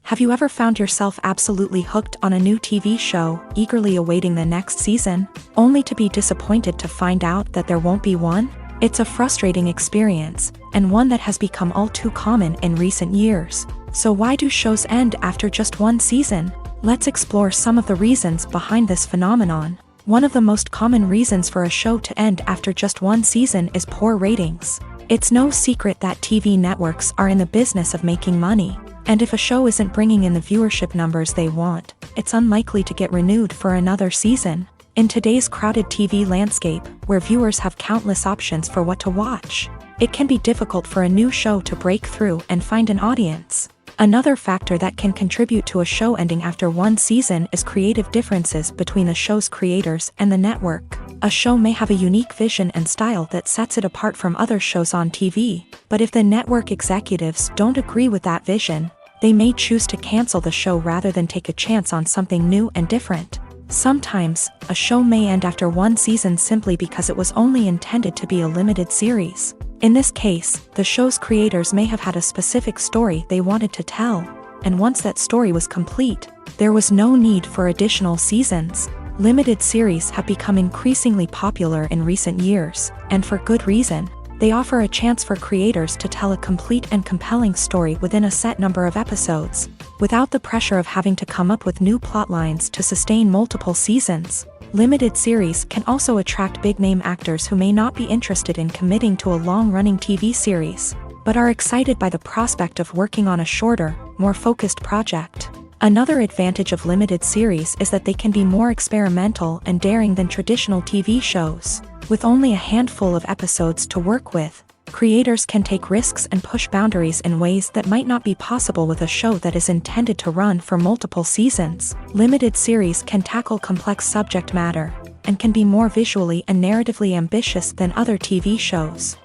Have you ever found yourself absolutely hooked on a new TV show, eagerly awaiting the next season, only to be disappointed to find out that there won't be one? It's a frustrating experience, and one that has become all too common in recent years. So why do shows end after just one season? Let's explore some of the reasons behind this phenomenon. One of the most common reasons for a show to end after just one season is poor ratings. It's no secret that TV networks are in the business of making money. And if a show isn't bringing in the viewership numbers they want, it's unlikely to get renewed for another season. In today's crowded TV landscape, where viewers have countless options for what to watch, it can be difficult for a new show to break through and find an audience. Another factor that can contribute to a show ending after one season is creative differences between the show's creators and the network. A show may have a unique vision and style that sets it apart from other shows on TV, but if the network executives don't agree with that vision, they may choose to cancel the show rather than take a chance on something new and different. Sometimes, a show may end after one season simply because it was only intended to be a limited series. In this case, the show's creators may have had a specific story they wanted to tell, and once that story was complete, there was no need for additional seasons. Limited series have become increasingly popular in recent years, and for good reason. They offer a chance for creators to tell a complete and compelling story within a set number of episodes, without the pressure of having to come up with new plotlines to sustain multiple seasons. Limited series can also attract big-name actors who may not be interested in committing to a long-running TV series, but are excited by the prospect of working on a shorter, more focused project. Another advantage of limited series is that they can be more experimental and daring than traditional TV shows. With only a handful of episodes to work with, creators can take risks and push boundaries in ways that might not be possible with a show that is intended to run for multiple seasons. Limited series can tackle complex subject matter, and can be more visually and narratively ambitious than other TV shows.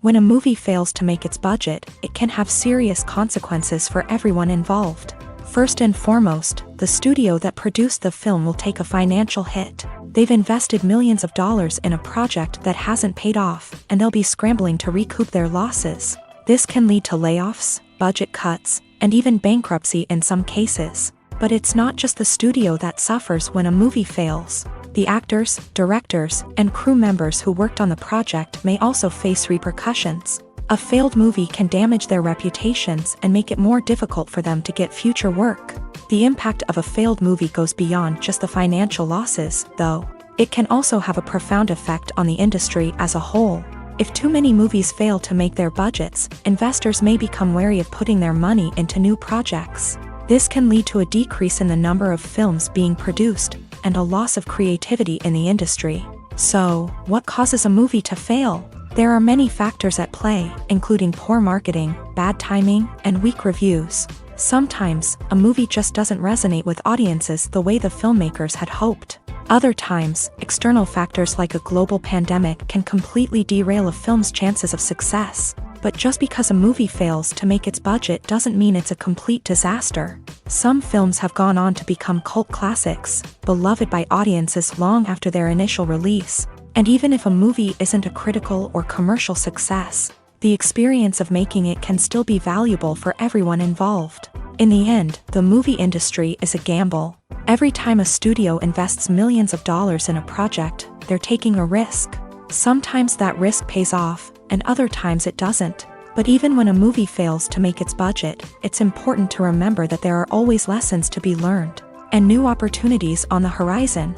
When a movie fails to make its budget, it can have serious consequences for everyone involved. First and foremost, the studio that produced the film will take a financial hit. They've invested millions of dollars in a project that hasn't paid off, and they'll be scrambling to recoup their losses. This can lead to layoffs, budget cuts, and even bankruptcy in some cases. But it's not just the studio that suffers when a movie fails. The actors, directors, and crew members who worked on the project may also face repercussions. A failed movie can damage their reputations and make it more difficult for them to get future work. The impact of a failed movie goes beyond just the financial losses, though. It can also have a profound effect on the industry as a whole. If too many movies fail to make their budgets, investors may become wary of putting their money into new projects. This can lead to a decrease in the number of films being produced, and a loss of creativity in the industry. So, what causes a movie to fail? There are many factors at play, including poor marketing, bad timing, and weak reviews. Sometimes, a movie just doesn't resonate with audiences the way the filmmakers had hoped. Other times, external factors like a global pandemic can completely derail a film's chances of success. But just because a movie fails to make its budget doesn't mean it's a complete disaster. Some films have gone on to become cult classics, beloved by audiences long after their initial release. And even if a movie isn't a critical or commercial success, the experience of making it can still be valuable for everyone involved. In the end, the movie industry is a gamble. Every time a studio invests millions of dollars in a project, they're taking a risk. Sometimes that risk pays off, and other times it doesn't. But even when a movie fails to make its budget, it's important to remember that there are always lessons to be learned, and new opportunities on the horizon.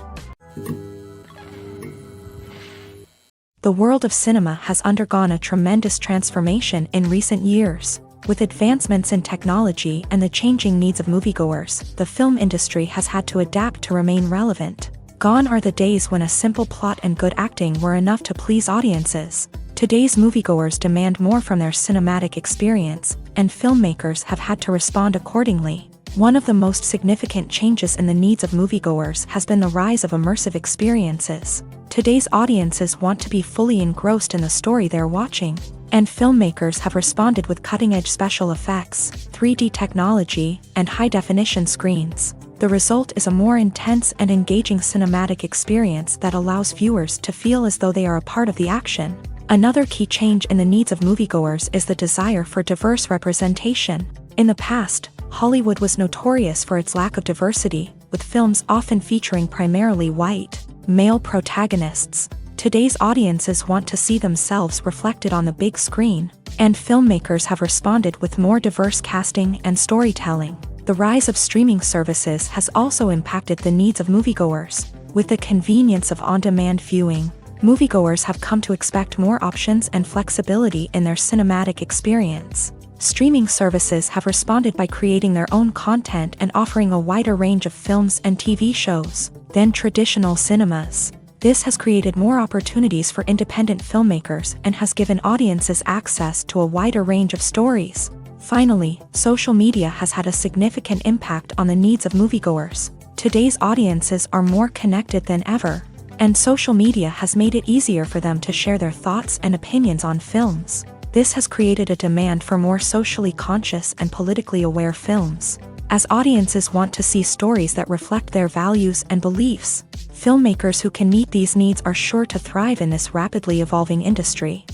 The world of cinema has undergone a tremendous transformation in recent years. With advancements in technology and the changing needs of moviegoers, the film industry has had to adapt to remain relevant. Gone are the days when a simple plot and good acting were enough to please audiences. Today's moviegoers demand more from their cinematic experience, and filmmakers have had to respond accordingly. One of the most significant changes in the needs of moviegoers has been the rise of immersive experiences. Today's audiences want to be fully engrossed in the story they're watching, and filmmakers have responded with cutting-edge special effects, 3D technology, and high-definition screens. The result is a more intense and engaging cinematic experience that allows viewers to feel as though they are a part of the action. Another key change in the needs of moviegoers is the desire for diverse representation. In the past, Hollywood was notorious for its lack of diversity, with films often featuring primarily white, male protagonists. Today's audiences want to see themselves reflected on the big screen, and filmmakers have responded with more diverse casting and storytelling. The rise of streaming services has also impacted the needs of moviegoers. With the convenience of on-demand viewing, moviegoers have come to expect more options and flexibility in their cinematic experience. Streaming services have responded by creating their own content and offering a wider range of films and TV shows than traditional cinemas. This has created more opportunities for independent filmmakers and has given audiences access to a wider range of stories. Finally, social media has had a significant impact on the needs of moviegoers. Today's audiences are more connected than ever, and social media has made it easier for them to share their thoughts and opinions on films. This has created a demand for more socially conscious and politically aware films. As audiences want to see stories that reflect their values and beliefs, filmmakers who can meet these needs are sure to thrive in this rapidly evolving industry.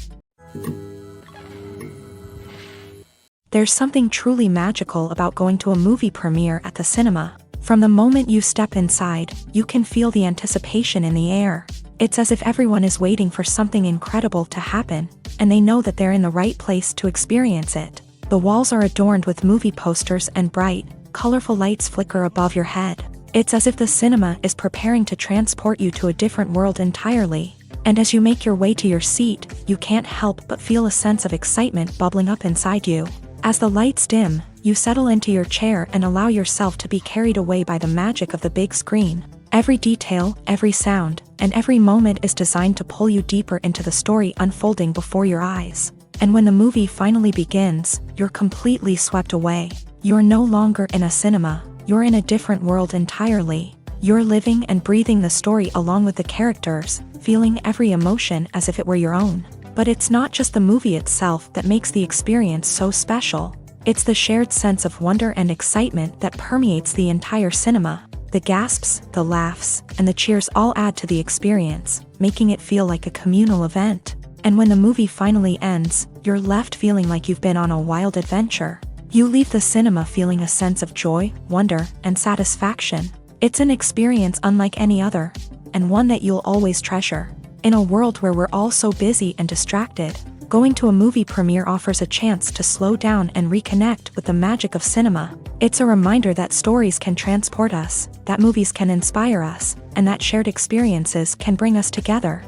There's something truly magical about going to a movie premiere at the cinema. From the moment you step inside, you can feel the anticipation in the air. It's as if everyone is waiting for something incredible to happen, and they know that they're in the right place to experience it. The walls are adorned with movie posters and bright, colorful lights flicker above your head. It's as if the cinema is preparing to transport you to a different world entirely. And as you make your way to your seat, you can't help but feel a sense of excitement bubbling up inside you. As the lights dim, you settle into your chair and allow yourself to be carried away by the magic of the big screen. Every detail, every sound, and every moment is designed to pull you deeper into the story unfolding before your eyes. And when the movie finally begins, you're completely swept away. You're no longer in a cinema, you're in a different world entirely. You're living and breathing the story along with the characters, feeling every emotion as if it were your own. But it's not just the movie itself that makes the experience so special. It's the shared sense of wonder and excitement that permeates the entire cinema. The gasps, the laughs, and the cheers all add to the experience, making it feel like a communal event. And when the movie finally ends, you're left feeling like you've been on a wild adventure. You leave the cinema feeling a sense of joy, wonder, and satisfaction. It's an experience unlike any other, and one that you'll always treasure. In a world where we're all so busy and distracted, going to a movie premiere offers a chance to slow down and reconnect with the magic of cinema. It's a reminder that stories can transport us, that movies can inspire us, and that shared experiences can bring us together.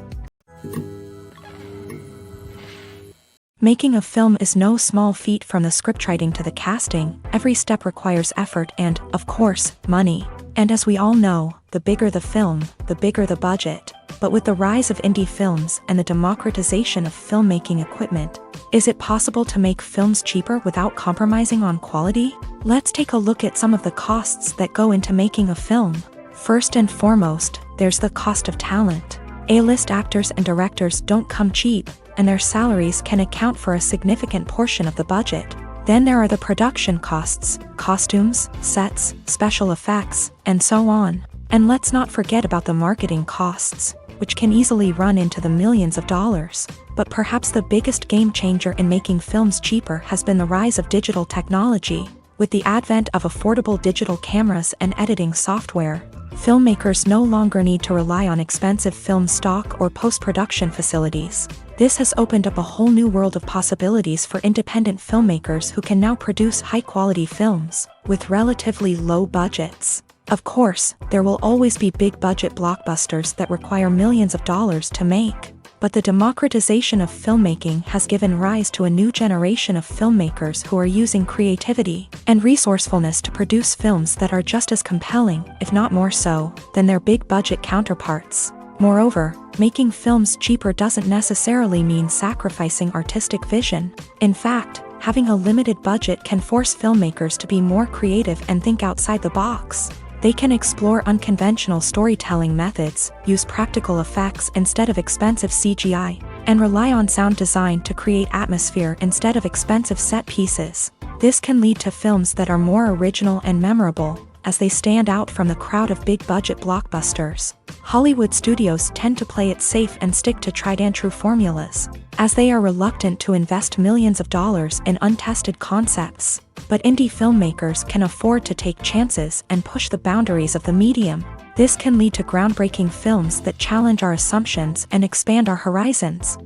Making a film is no small feat. From the scriptwriting to the casting, every step requires effort and, of course, money. And as we all know, the bigger the film, the bigger the budget. But with the rise of indie films and the democratization of filmmaking equipment, is it possible to make films cheaper without compromising on quality? Let's take a look at some of the costs that go into making a film. First and foremost, there's the cost of talent. A-list actors and directors don't come cheap, and their salaries can account for a significant portion of the budget. Then there are the production costs, costumes, sets, special effects, and so on. And let's not forget about the marketing costs, which can easily run into the millions of dollars. But perhaps the biggest game changer in making films cheaper has been the rise of digital technology. With the advent of affordable digital cameras and editing software, filmmakers no longer need to rely on expensive film stock or post-production facilities. This has opened up a whole new world of possibilities for independent filmmakers who can now produce high-quality films with relatively low budgets. Of course, there will always be big-budget blockbusters that require millions of dollars to make. But the democratization of filmmaking has given rise to a new generation of filmmakers who are using creativity and resourcefulness to produce films that are just as compelling, if not more so, than their big-budget counterparts. Moreover, making films cheaper doesn't necessarily mean sacrificing artistic vision. In fact, having a limited budget can force filmmakers to be more creative and think outside the box. They can explore unconventional storytelling methods, use practical effects instead of expensive CGI, and rely on sound design to create atmosphere instead of expensive set pieces. This can lead to films that are more original and memorable, as they stand out from the crowd of big-budget blockbusters. Hollywood studios tend to play it safe and stick to tried-and-true formulas, as they are reluctant to invest millions of dollars in untested concepts. But indie filmmakers can afford to take chances and push the boundaries of the medium. This can lead to groundbreaking films that challenge our assumptions and expand our horizons.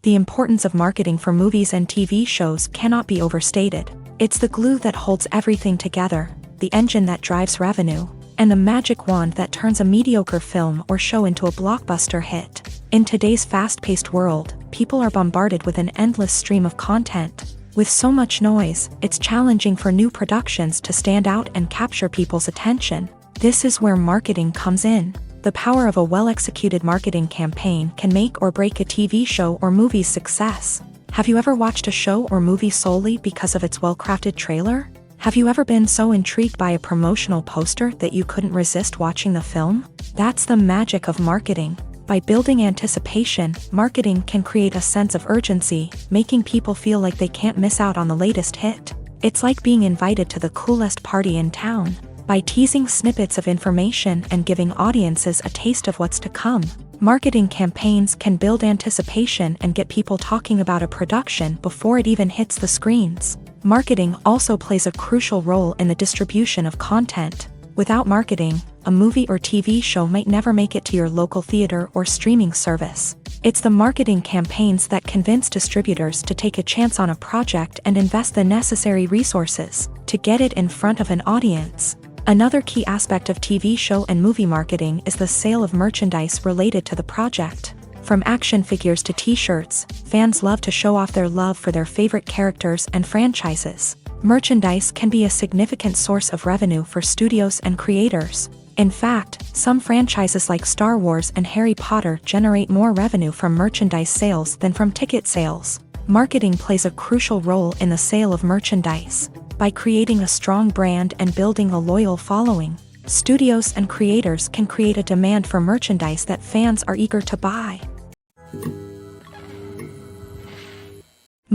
The importance of marketing for movies and TV shows cannot be overstated. It's the glue that holds everything together, the engine that drives revenue, and the magic wand that turns a mediocre film or show into a blockbuster hit. In today's fast-paced world, people are bombarded with an endless stream of content. With so much noise, it's challenging for new productions to stand out and capture people's attention. This is where marketing comes in. The power of a well-executed marketing campaign can make or break a TV show or movie's success. Have you ever watched a show or movie solely because of its well-crafted trailer? Have you ever been so intrigued by a promotional poster that you couldn't resist watching the film? That's the magic of marketing. By building anticipation, marketing can create a sense of urgency, making people feel like they can't miss out on the latest hit. It's like being invited to the coolest party in town. By teasing snippets of information and giving audiences a taste of what's to come, marketing campaigns can build anticipation and get people talking about a production before it even hits the screens. Marketing also plays a crucial role in the distribution of content. Without marketing, a movie or TV show might never make it to your local theater or streaming service. It's the marketing campaigns that convince distributors to take a chance on a project and invest the necessary resources to get it in front of an audience. Another key aspect of TV show and movie marketing is the sale of merchandise related to the project. From action figures to t-shirts, fans love to show off their love for their favorite characters and franchises. Merchandise can be a significant source of revenue for studios and creators. In fact, some franchises like Star Wars and Harry Potter generate more revenue from merchandise sales than from ticket sales. Marketing plays a crucial role in the sale of merchandise. By creating a strong brand and building a loyal following, studios and creators can create a demand for merchandise that fans are eager to buy.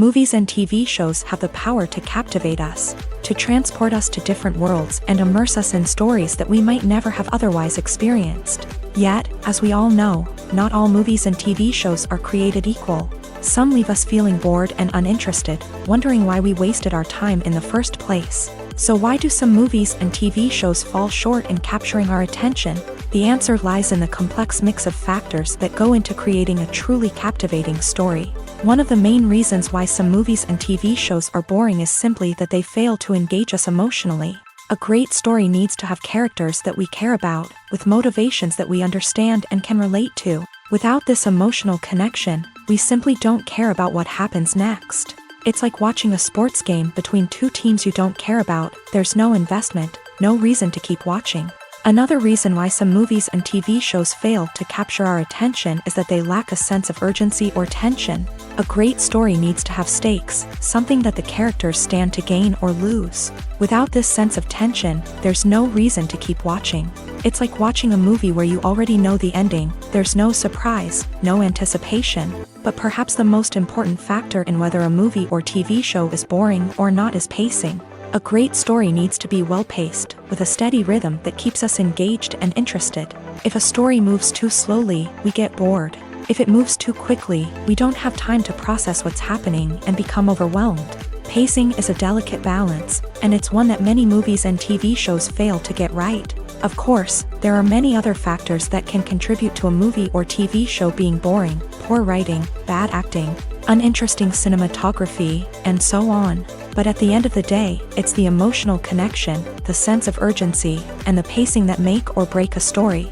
Movies and TV shows have the power to captivate us, to transport us to different worlds and immerse us in stories that we might never have otherwise experienced. Yet, as we all know, not all movies and TV shows are created equal. Some leave us feeling bored and uninterested, wondering why we wasted our time in the first place. So why do some movies and TV shows fall short in capturing our attention? The answer lies in the complex mix of factors that go into creating a truly captivating story. One of the main reasons why some movies and TV shows are boring is simply that they fail to engage us emotionally. A great story needs to have characters that we care about, with motivations that we understand and can relate to. Without this emotional connection, we simply don't care about what happens next. It's like watching a sports game between two teams you don't care about. There's no investment, no reason to keep watching. Another reason why some movies and TV shows fail to capture our attention is that they lack a sense of urgency or tension. A great story needs to have stakes, something that the characters stand to gain or lose. Without this sense of tension, there's no reason to keep watching. It's like watching a movie where you already know the ending. There's no surprise, no anticipation. But perhaps the most important factor in whether a movie or TV show is boring or not is pacing. A great story needs to be well-paced, with a steady rhythm that keeps us engaged and interested. If a story moves too slowly, we get bored. If it moves too quickly, we don't have time to process what's happening and become overwhelmed. Pacing is a delicate balance, and it's one that many movies and TV shows fail to get right. Of course, there are many other factors that can contribute to a movie or TV show being boring: poor writing, bad acting, uninteresting cinematography, and so on. But at the end of the day, it's the emotional connection, the sense of urgency, and the pacing that make or break a story.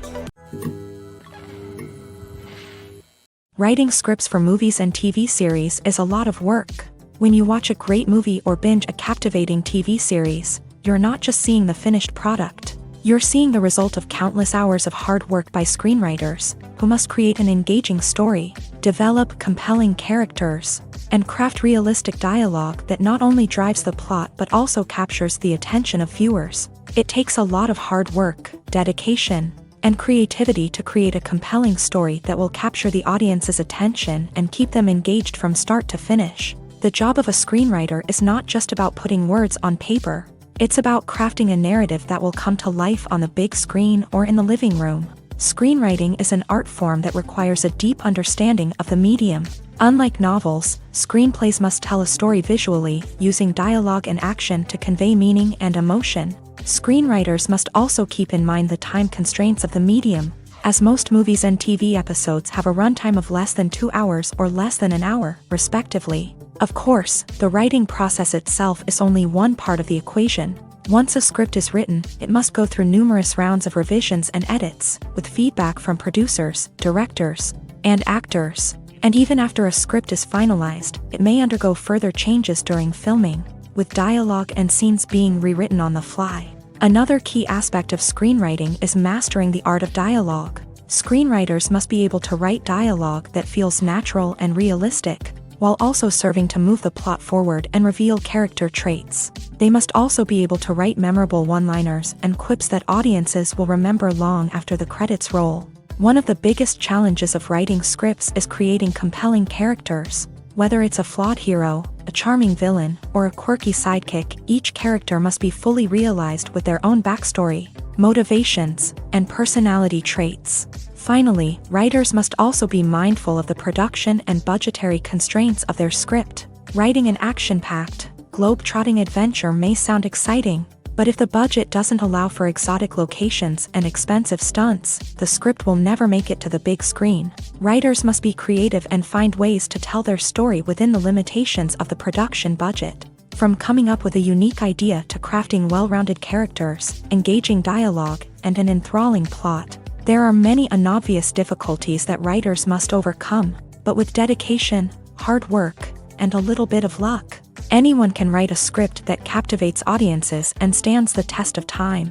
Writing scripts for movies and TV series is a lot of work. When you watch a great movie or binge a captivating TV series, you're not just seeing the finished product. You're seeing the result of countless hours of hard work by screenwriters, who must create an engaging story, develop compelling characters, and craft realistic dialogue that not only drives the plot but also captures the attention of viewers. It takes a lot of hard work, dedication, and creativity to create a compelling story that will capture the audience's attention and keep them engaged from start to finish. The job of a screenwriter is not just about putting words on paper. It's about crafting a narrative that will come to life on the big screen or in the living room. Screenwriting is an art form that requires a deep understanding of the medium. Unlike novels, screenplays must tell a story visually, using dialogue and action to convey meaning and emotion. Screenwriters must also keep in mind the time constraints of the medium, as most movies and TV episodes have a runtime of less than 2 hours or less than an hour, respectively. Of course, the writing process itself is only one part of the equation. Once a script is written, it must go through numerous rounds of revisions and edits, with feedback from producers, directors, and actors. And even after a script is finalized, it may undergo further changes during filming, with dialogue and scenes being rewritten on the fly. Another key aspect of screenwriting is mastering the art of dialogue. Screenwriters must be able to write dialogue that feels natural and realistic, while also serving to move the plot forward and reveal character traits. They must also be able to write memorable one-liners and quips that audiences will remember long after the credits roll. One of the biggest challenges of writing scripts is creating compelling characters. Whether it's a flawed hero, a charming villain, or a quirky sidekick, each character must be fully realized with their own backstory, motivations, and personality traits. Finally, writers must also be mindful of the production and budgetary constraints of their script. Writing an action-packed, globe-trotting adventure may sound exciting, but if the budget doesn't allow for exotic locations and expensive stunts, the script will never make it to the big screen. Writers must be creative and find ways to tell their story within the limitations of the production budget. From coming up with a unique idea to crafting well-rounded characters, engaging dialogue, and an enthralling plot, there are many unobvious difficulties that writers must overcome, but with dedication, hard work, and a little bit of luck, anyone can write a script that captivates audiences and stands the test of time.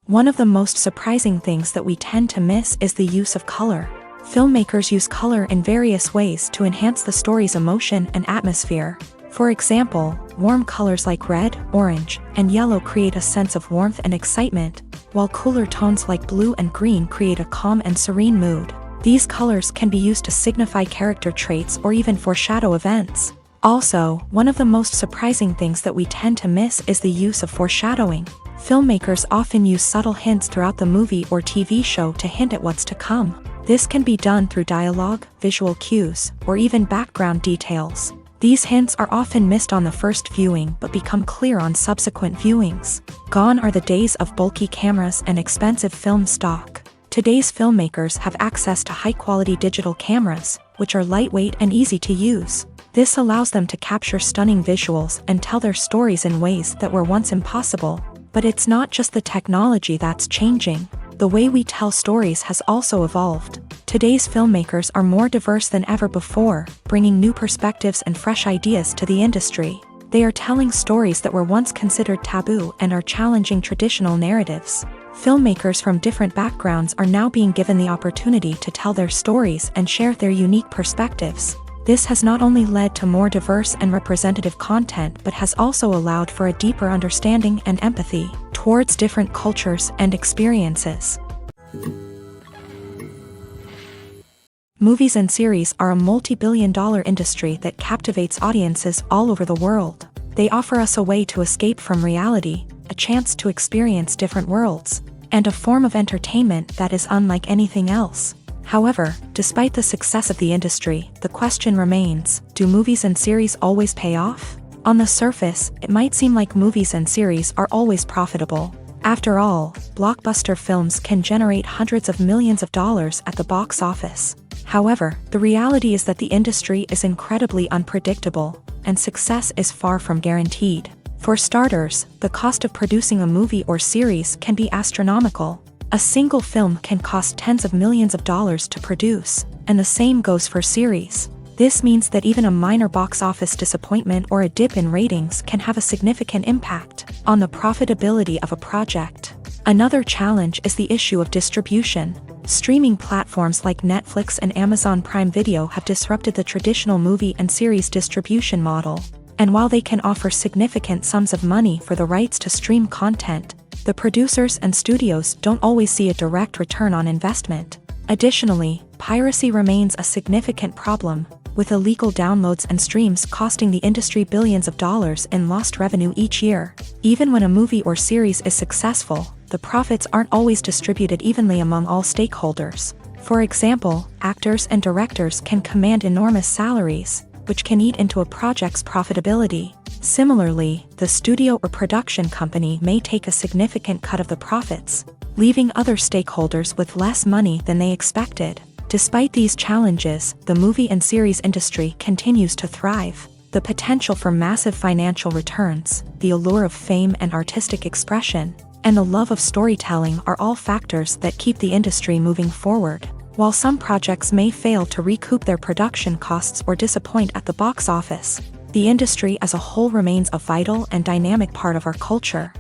One of the most surprising things that we tend to miss is the use of color. Filmmakers use color in various ways to enhance the story's emotion and atmosphere. For example, warm colors like red, orange, and yellow create a sense of warmth and excitement, while cooler tones like blue and green create a calm and serene mood. These colors can be used to signify character traits or even foreshadow events. Also, one of the most surprising things that we tend to miss is the use of foreshadowing. Filmmakers often use subtle hints throughout the movie or TV show to hint at what's to come. This can be done through dialogue, visual cues, or even background details. These hints are often missed on the first viewing but become clear on subsequent viewings. Gone are the days of bulky cameras and expensive film stock. Today's filmmakers have access to high-quality digital cameras, which are lightweight and easy to use. This allows them to capture stunning visuals and tell their stories in ways that were once impossible. But it's not just the technology that's changing. The way we tell stories has also evolved. Today's filmmakers are more diverse than ever before, bringing new perspectives and fresh ideas to the industry. They are telling stories that were once considered taboo and are challenging traditional narratives. Filmmakers from different backgrounds are now being given the opportunity to tell their stories and share their unique perspectives. This has not only led to more diverse and representative content but has also allowed for a deeper understanding and empathy towards different cultures and experiences. Movies and series are a multi-billion-dollar industry that captivates audiences all over the world. They offer us a way to escape from reality, a chance to experience different worlds, and a form of entertainment that is unlike anything else. However, despite the success of the industry, the question remains, do movies and series always pay off? On the surface, it might seem like movies and series are always profitable. After all, blockbuster films can generate hundreds of millions of dollars at the box office. However, the reality is that the industry is incredibly unpredictable, and success is far from guaranteed. For starters, the cost of producing a movie or series can be astronomical. A single film can cost tens of millions of dollars to produce, and the same goes for series. This means that even a minor box office disappointment or a dip in ratings can have a significant impact on the profitability of a project. Another challenge is the issue of distribution. Streaming platforms like Netflix and Amazon Prime Video have disrupted the traditional movie and series distribution model. And while they can offer significant sums of money for the rights to stream content, the producers and studios don't always see a direct return on investment. Additionally, piracy remains a significant problem, with illegal downloads and streams costing the industry billions of dollars in lost revenue each year. Even when a movie or series is successful, the profits aren't always distributed evenly among all stakeholders. For example, actors and directors can command enormous salaries, which can eat into a project's profitability. Similarly, the studio or production company may take a significant cut of the profits, leaving other stakeholders with less money than they expected. Despite these challenges, the movie and series industry continues to thrive. The potential for massive financial returns, the allure of fame and artistic expression, and the love of storytelling are all factors that keep the industry moving forward. While some projects may fail to recoup their production costs or disappoint at the box office, the industry as a whole remains a vital and dynamic part of our culture.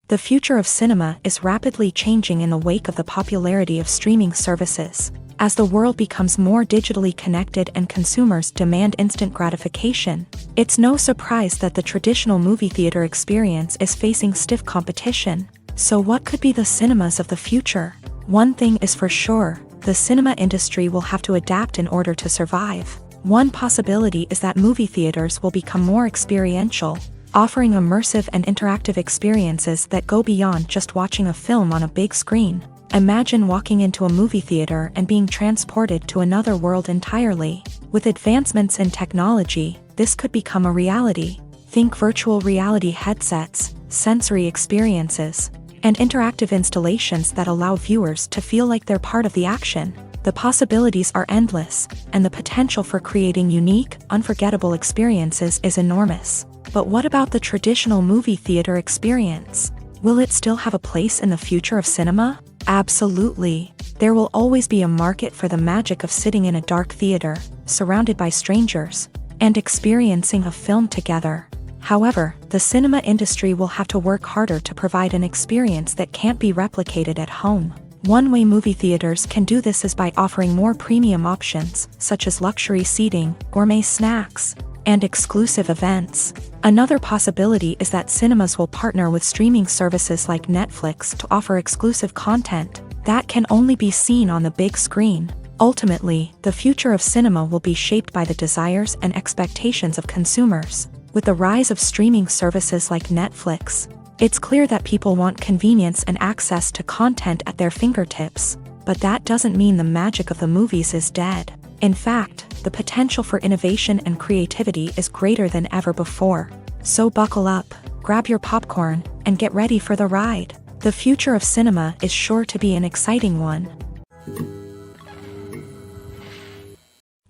The future of cinema is rapidly changing in the wake of the popularity of streaming services. As the world becomes more digitally connected and consumers demand instant gratification, it's no surprise that the traditional movie theater experience is facing stiff competition. So what could be the cinemas of the future? One thing is for sure, the cinema industry will have to adapt in order to survive. One possibility is that movie theaters will become more experiential, offering immersive and interactive experiences that go beyond just watching a film on a big screen. Imagine walking into a movie theater and being transported to another world entirely. With advancements in technology, this could become a reality. Think virtual reality headsets, sensory experiences, and interactive installations that allow viewers to feel like they're part of the action. The possibilities are endless, and the potential for creating unique, unforgettable experiences is enormous. But what about the traditional movie theater experience? Will it still have a place in the future of cinema? Absolutely. There will always be a market for the magic of sitting in a dark theater, surrounded by strangers, and experiencing a film together. However, the cinema industry will have to work harder to provide an experience that can't be replicated at home. One way movie theaters can do this is by offering more premium options, such as luxury seating, gourmet snacks, and exclusive events. Another possibility is that cinemas will partner with streaming services like Netflix to offer exclusive content, that can only be seen on the big screen. Ultimately, the future of cinema will be shaped by the desires and expectations of consumers. With the rise of streaming services like Netflix, it's clear that people want convenience and access to content at their fingertips. But that doesn't mean the magic of the movies is dead. In fact, the potential for innovation and creativity is greater than ever before. So buckle up, grab your popcorn, and get ready for the ride. The future of cinema is sure to be an exciting one.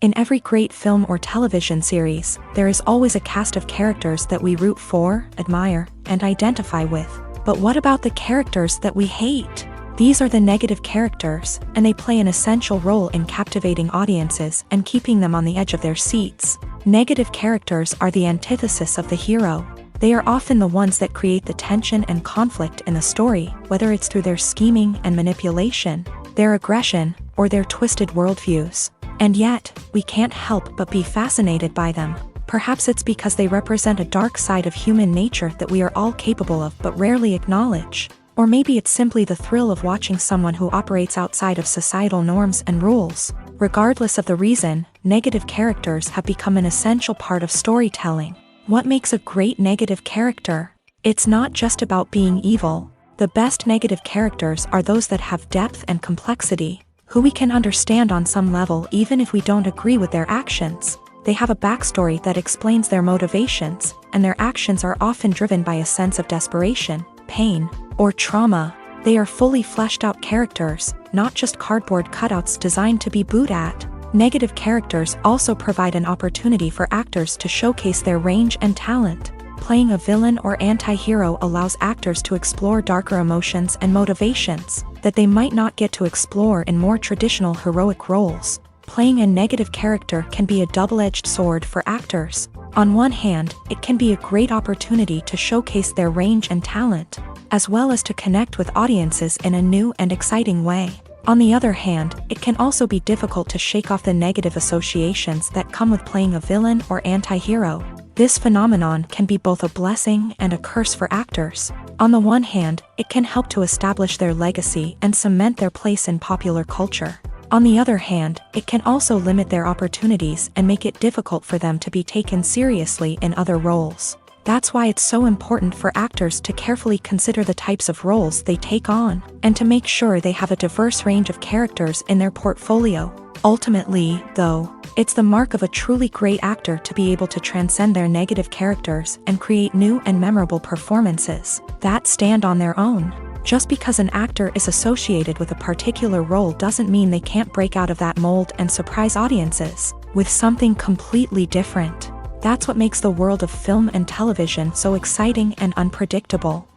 In every great film or television series, there is always a cast of characters that we root for, admire, and identify with. But what about the characters that we hate? These are the negative characters, and they play an essential role in captivating audiences and keeping them on the edge of their seats. Negative characters are the antithesis of the hero. They are often the ones that create the tension and conflict in the story, whether it's through their scheming and manipulation, their aggression, or their twisted worldviews. And yet, we can't help but be fascinated by them. Perhaps it's because they represent a dark side of human nature that we are all capable of but rarely acknowledge. Or maybe it's simply the thrill of watching someone who operates outside of societal norms and rules. Regardless of the reason, negative characters have become an essential part of storytelling. What makes a great negative character? It's not just about being evil. The best negative characters are those that have depth and complexity, who we can understand on some level even if we don't agree with their actions. They have a backstory that explains their motivations, and their actions are often driven by a sense of desperation, pain, or trauma. They are fully fleshed out characters, not just cardboard cutouts designed to be booed at. Negative characters also provide an opportunity for actors to showcase their range and talent. Playing a villain or anti-hero allows actors to explore darker emotions and motivations that they might not get to explore in more traditional heroic roles. Playing a negative character can be a double-edged sword for actors. On one hand, it can be a great opportunity to showcase their range and talent, as well as to connect with audiences in a new and exciting way. On the other hand, it can also be difficult to shake off the negative associations that come with playing a villain or anti-hero. This phenomenon can be both a blessing and a curse for actors. On the one hand, it can help to establish their legacy and cement their place in popular culture. On the other hand, it can also limit their opportunities and make it difficult for them to be taken seriously in other roles. That's why it's so important for actors to carefully consider the types of roles they take on, and to make sure they have a diverse range of characters in their portfolio. Ultimately, though, it's the mark of a truly great actor to be able to transcend their negative characters and create new and memorable performances that stand on their own. Just because an actor is associated with a particular role doesn't mean they can't break out of that mold and surprise audiences with something completely different. That's what makes the world of film and television so exciting and unpredictable.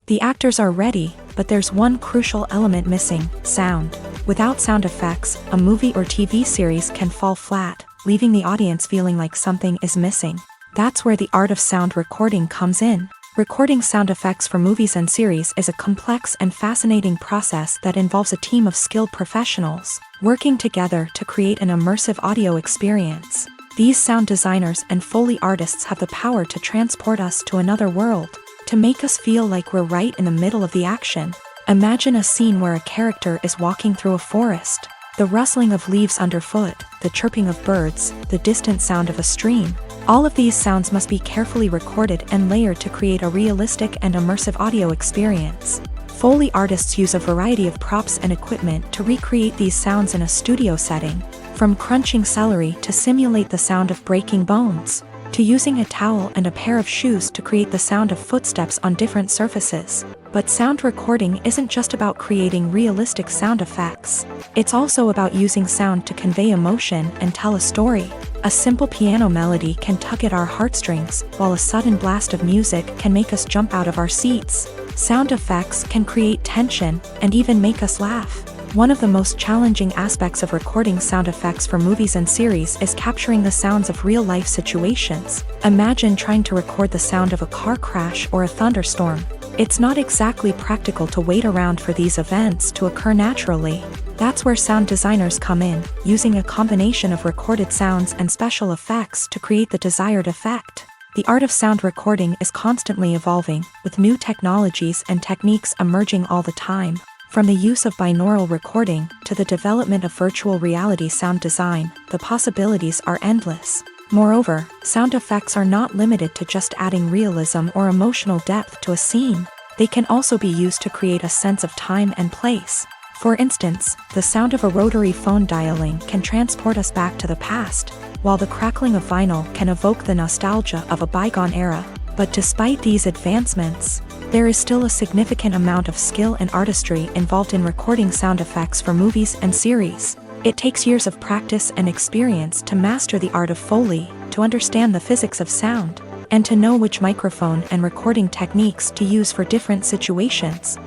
The actors are ready, but there's one crucial element missing: sound. Without sound effects, a movie or TV series can fall flat, leaving the audience feeling like something is missing. That's where the art of sound recording comes in. Recording sound effects for movies and series is a complex and fascinating process that involves a team of skilled professionals working together to create an immersive audio experience. These sound designers and Foley artists have the power to transport us to another world, to make us feel like we're right in the middle of the action. Imagine a scene where a character is walking through a forest. The rustling of leaves underfoot, the chirping of birds, the distant sound of a stream. All of these sounds must be carefully recorded and layered to create a realistic and immersive audio experience. Foley artists use a variety of props and equipment to recreate these sounds in a studio setting, from crunching celery to simulate the sound of breaking bones, to using a towel and a pair of shoes to create the sound of footsteps on different surfaces. But sound recording isn't just about creating realistic sound effects. It's also about using sound to convey emotion and tell a story. A simple piano melody can tug at our heartstrings, while a sudden blast of music can make us jump out of our seats. Sound effects can create tension and even make us laugh. One of the most challenging aspects of recording sound effects for movies and series is capturing the sounds of real-life situations. Imagine trying to record the sound of a car crash or a thunderstorm. It's not exactly practical to wait around for these events to occur naturally. That's where sound designers come in, using a combination of recorded sounds and special effects to create the desired effect. The art of sound recording is constantly evolving, with new technologies and techniques emerging all the time. From the use of binaural recording to the development of virtual reality sound design, the possibilities are endless. Moreover, sound effects are not limited to just adding realism or emotional depth to a scene. They can also be used to create a sense of time and place. For instance, the sound of a rotary phone dialing can transport us back to the past, while the crackling of vinyl can evoke the nostalgia of a bygone era. But despite these advancements, there is still a significant amount of skill and artistry involved in recording sound effects for movies and series. It takes years of practice and experience to master the art of Foley, to understand the physics of sound, and to know which microphone and recording techniques to use for different situations.